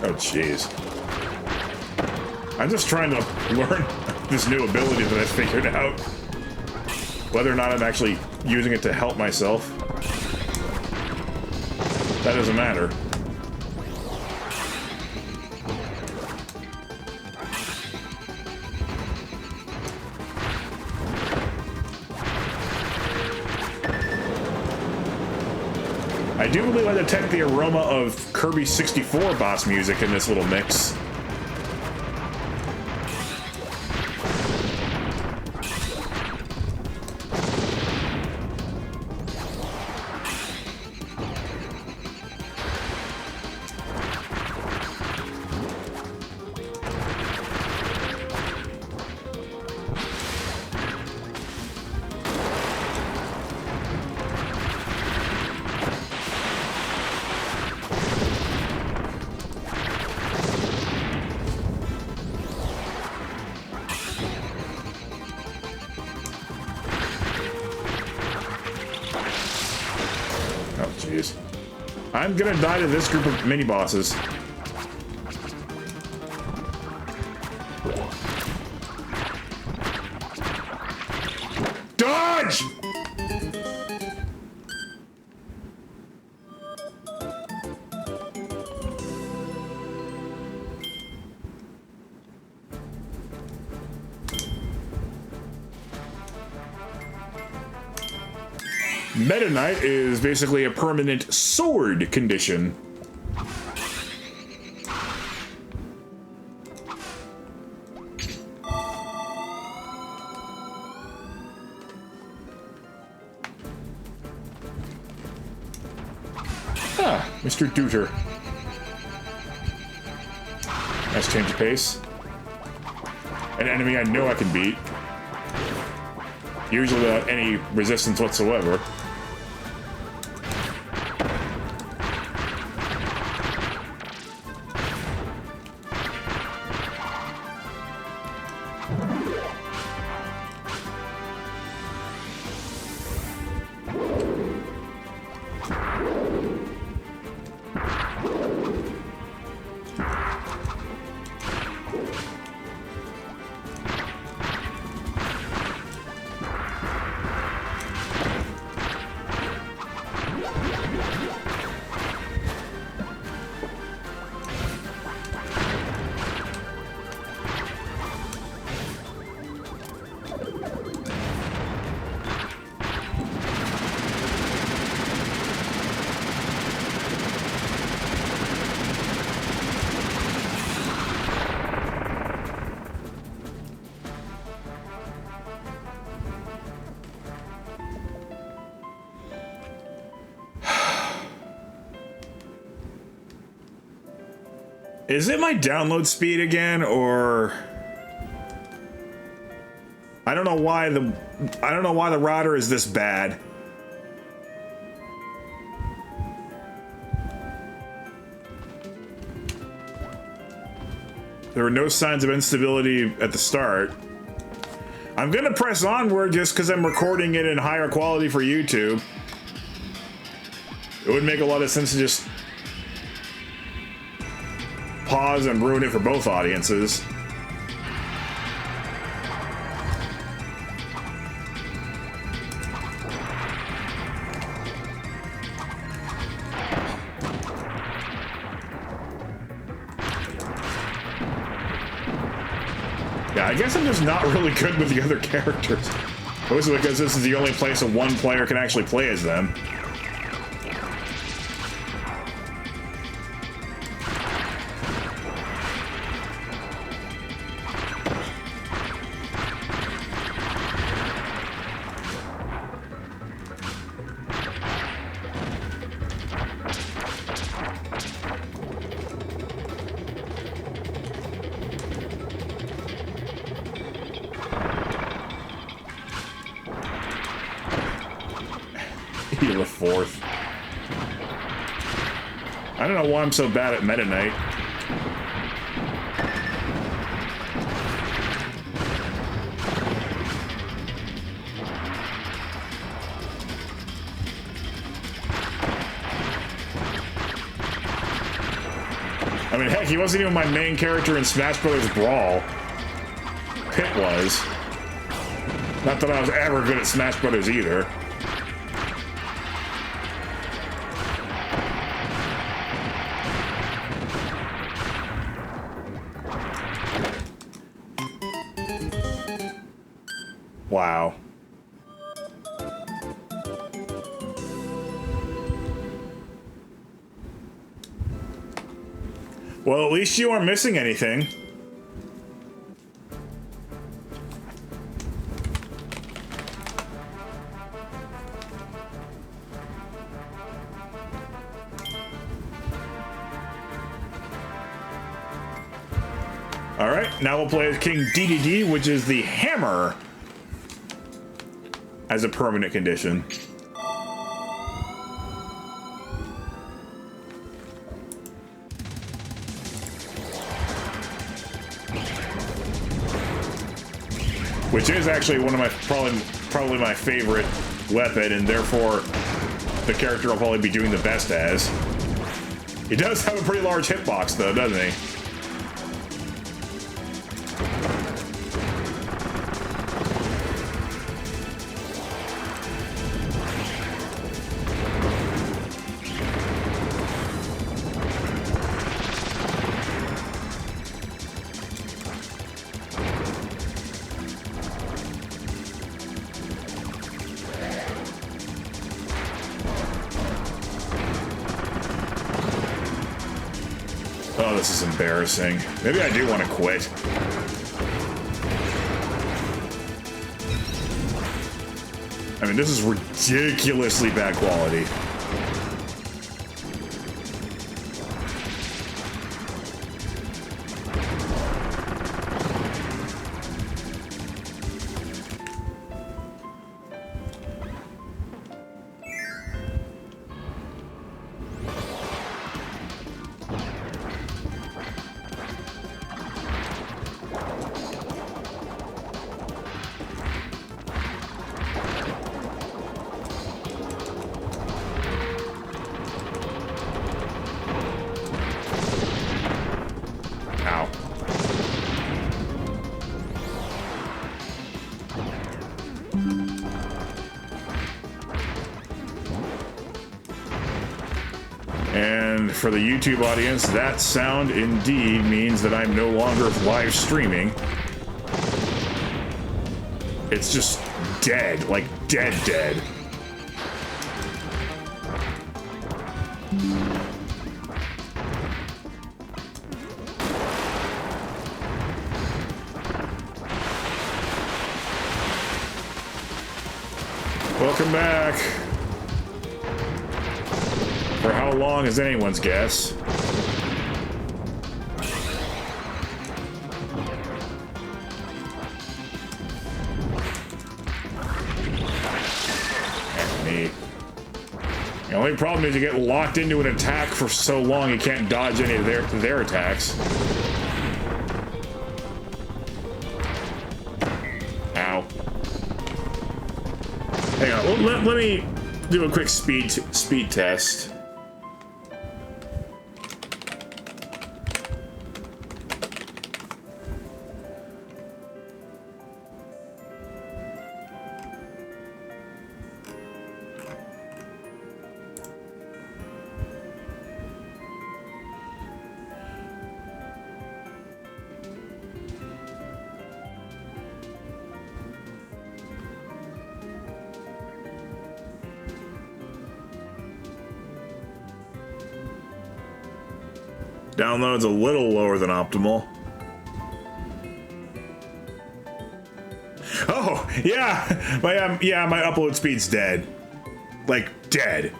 Oh, jeez. I'm just trying to learn this new ability that I figured out. Whether or not I'm actually using it to help myself, that doesn't matter. I do believe I detect the aroma of Kirby 64 boss music in this little mix. I'm gonna die to this group of mini-bosses. Meta Knight is basically a permanent sword condition. Ah, Mr. Dooter. Nice change of pace. An enemy I know I can beat. Usually without any resistance whatsoever. Is it my download speed again, or I don't know why the router is this bad. There were no signs of instability at the start. I'm gonna press onward just because I'm recording it in higher quality for YouTube. It would make a lot of sense to just pause and ruin it for both audiences. Yeah, I guess I'm just not really good with the other characters. Mostly because this is the only place that one player can actually play as them. The fourth. I don't know why I'm so bad at Meta Knight. I mean, heck, he wasn't even my main character in Smash Bros. Brawl. Pit was. Not that I was ever good at Smash Bros. Either. Wow. Well, at least you aren't missing anything. All right, now we'll play as King DDD, which is the hammer as a permanent condition. Which is actually one of my probably my favorite weapon, and therefore the character I'll probably be doing the best as. He does have a pretty large hitbox though, doesn't he? Oh, this is embarrassing. Maybe I do want to quit. I mean, this is ridiculously bad quality. And for the YouTube audience, that sound indeed means that I'm no longer live streaming. It's just dead, like dead. Welcome back. For how long is anyone's guess? Heck me. The only problem is you get locked into an attack for so long you can't dodge any of their attacks. Ow. Hang on, let me do a quick speed test. Download's a little lower than optimal. Oh, yeah! My upload speed's dead. Like, dead.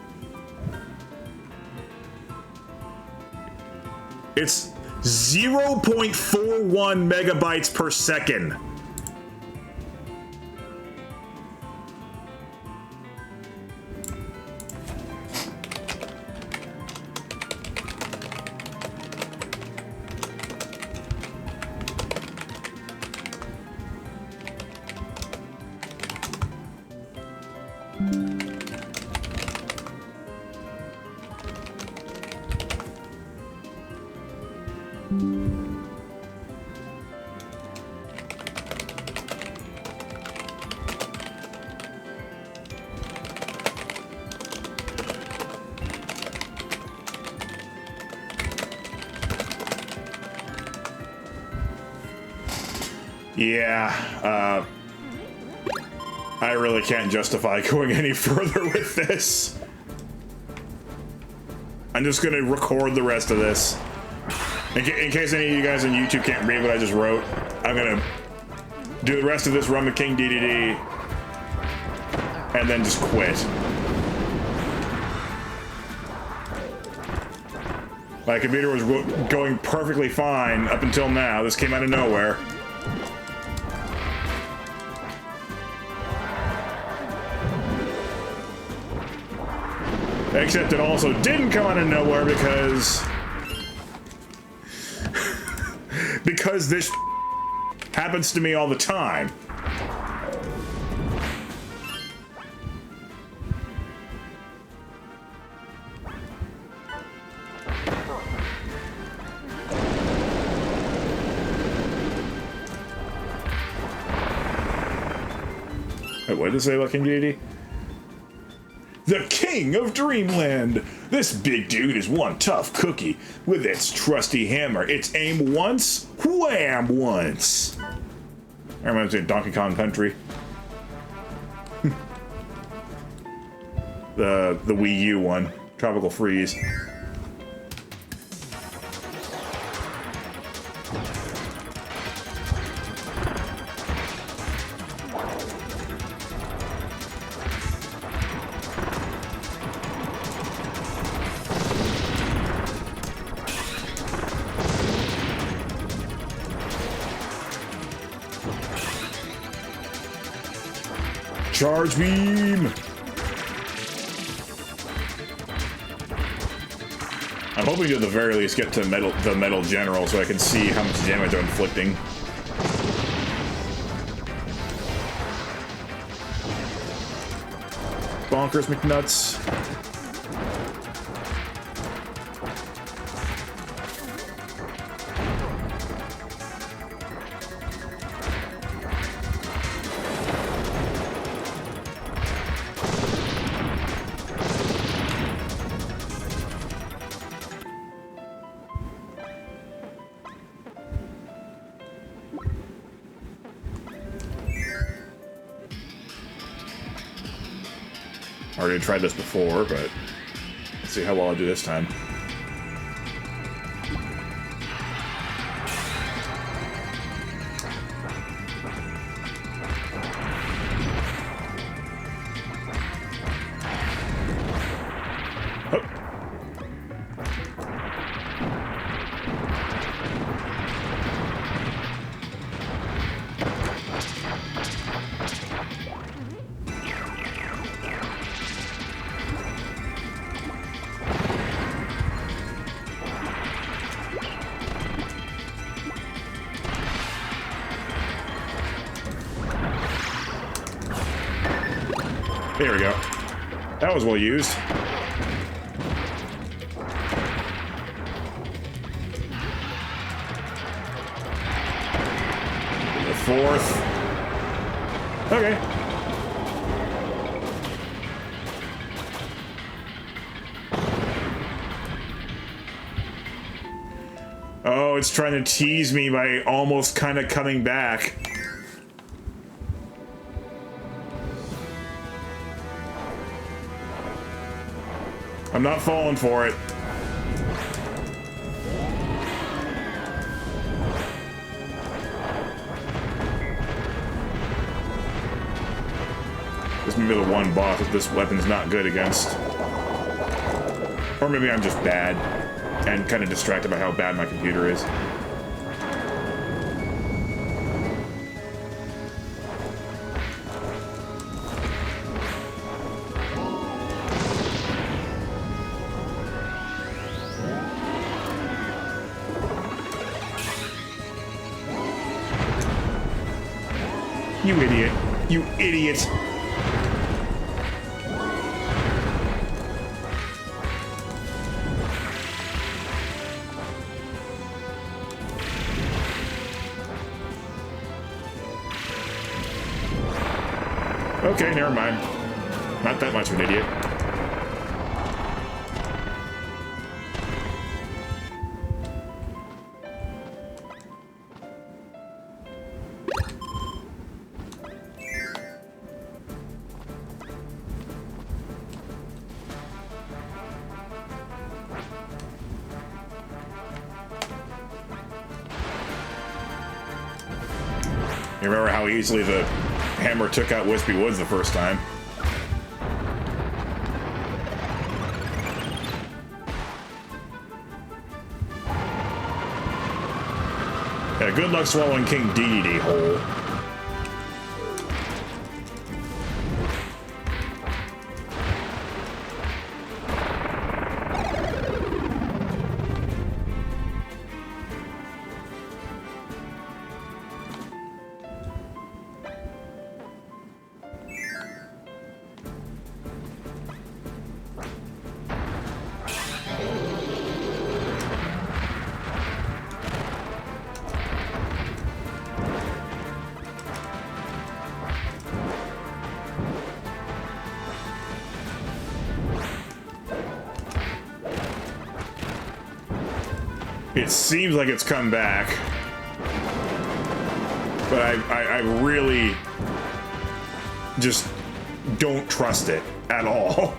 It's 0.41 megabytes per second. Yeah, I really can't justify going any further with this. I'm just gonna record the rest of this. In case any of you guys on YouTube can't read what I just wrote, I'm gonna do the rest of this, run the King DDD, and then just quit. My computer was going perfectly fine up until now. This came out of nowhere. Except it also didn't come out of nowhere because this happens to me all the time. Wait, what did it say about King Dedede? The King of Dreamland! This big dude is one tough cookie. With its trusty hammer, its aim once, wham once! That reminds me of Donkey Kong Country. the Wii U one. Tropical Freeze. Charge beam! I'm hoping to at the very least get to the metal general so I can see how much damage I'm inflicting. Bonkers McNuts. Already tried this before, but let's see how well I do this time. There we go. That was well used. The fourth. Okay. Oh, it's trying to tease me by almost kind of coming back. I'm not falling for it. This may be the one boss that this weapon's not good against. Or maybe I'm just bad and kind of distracted by how bad my computer is. You idiot. You idiot. Okay, never mind. Not that much of an idiot. You remember how easily the hammer took out Wispy Woods the first time? Yeah, good luck swallowing King Dedede whole. It seems like it's come back, but I really just don't trust it at all.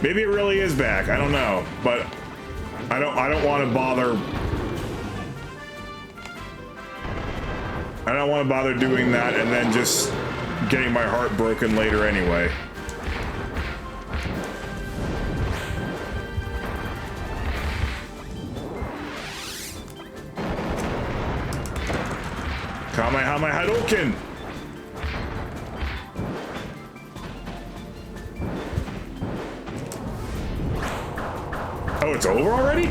Maybe it really is back. I don't know, but I don't want to bother. I don't want to bother doing that and then just getting my heart broken later anyway. have my Hadouken! Oh, it's over already?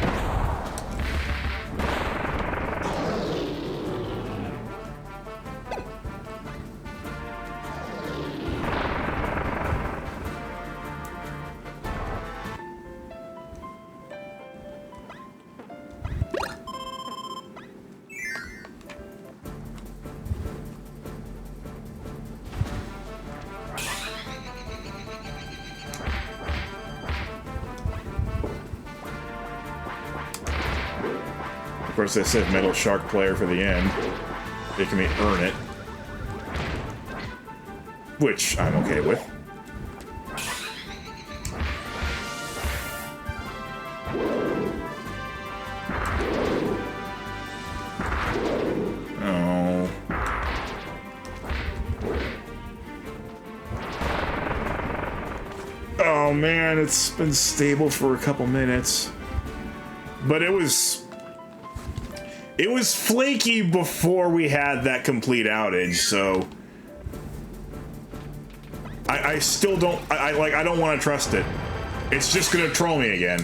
Of course, they said Metal Shark player for the end. Making me earn it. Which I'm okay with. Oh. Oh man, it's been stable for a couple minutes. But it was flaky before we had that complete outage, so I still don't I don't want to trust it. It's just gonna troll me again.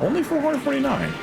Only 449.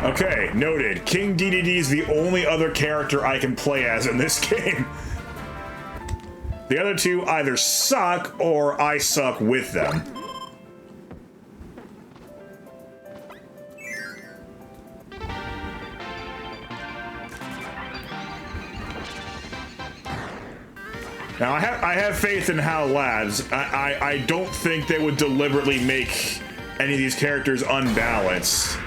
Okay, noted. King DDD is the only other character I can play as in this game. The other two either suck or I suck with them. Now, I have faith in HAL Labs. I don't think they would deliberately make any of these characters unbalanced.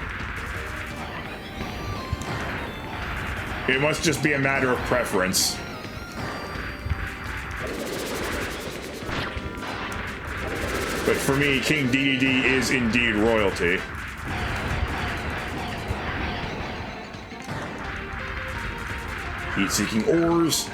It must just be a matter of preference. But for me, King DDD is indeed royalty. Heat-seeking ores.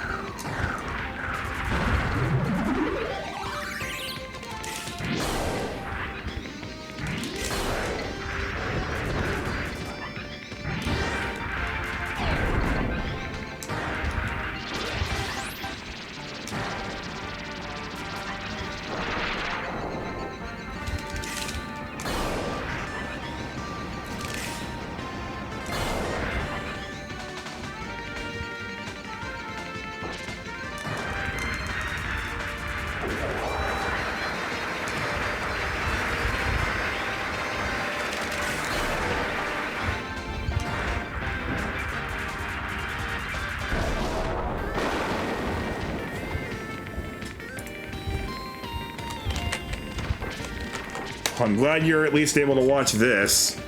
I'm glad you're at least able to watch this.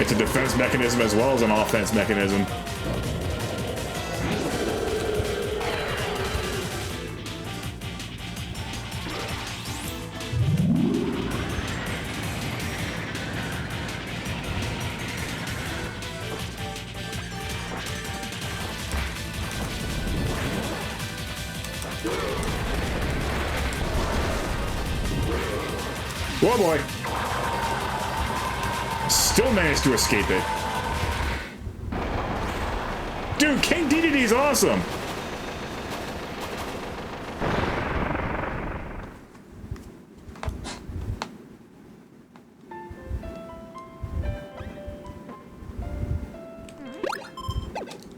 It's a defense mechanism as well as an offense mechanism. Oh boy. Still managed to escape it. Dude, King DDD's awesome.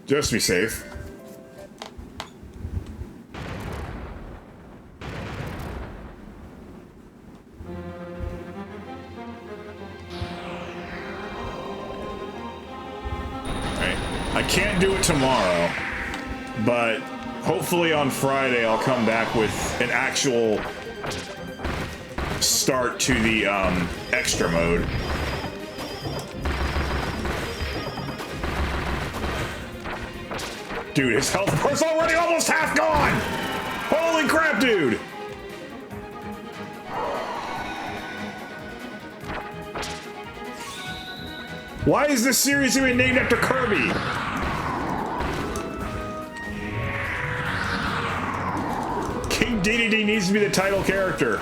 Just be safe. I can't do it tomorrow, but hopefully on Friday I'll come back with an actual start to the extra mode. Dude, his health bar's already almost half gone! Holy crap, dude! Why is this series even named after Kirby? King DDD needs to be the title character.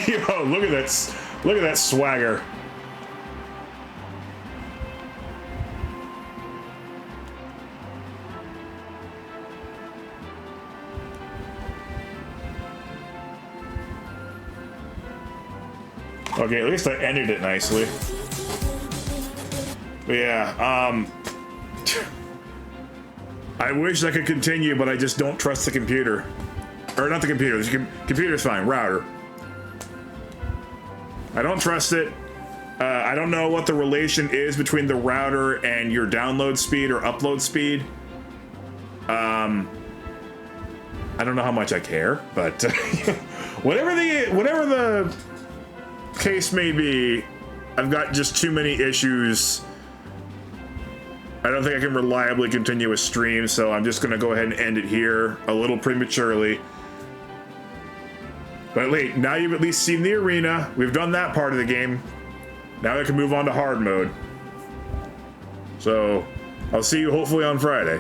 Yo, look at that! Look at that swagger. Okay, at least I ended it nicely. But yeah, I wish I could continue, but I just don't trust the computer. Or not the computer. The computer's fine. Router. I don't trust it. I don't know what the relation is between the router and your download speed or upload speed. I don't know how much I care, but whatever the case may be, I've got just too many issues. I don't think I can reliably continue a stream, so I'm just gonna go ahead and end it here a little prematurely. But wait, now you've at least seen the arena. We've done that part of the game. Now I can move on to hard mode. So, I'll see you hopefully on Friday.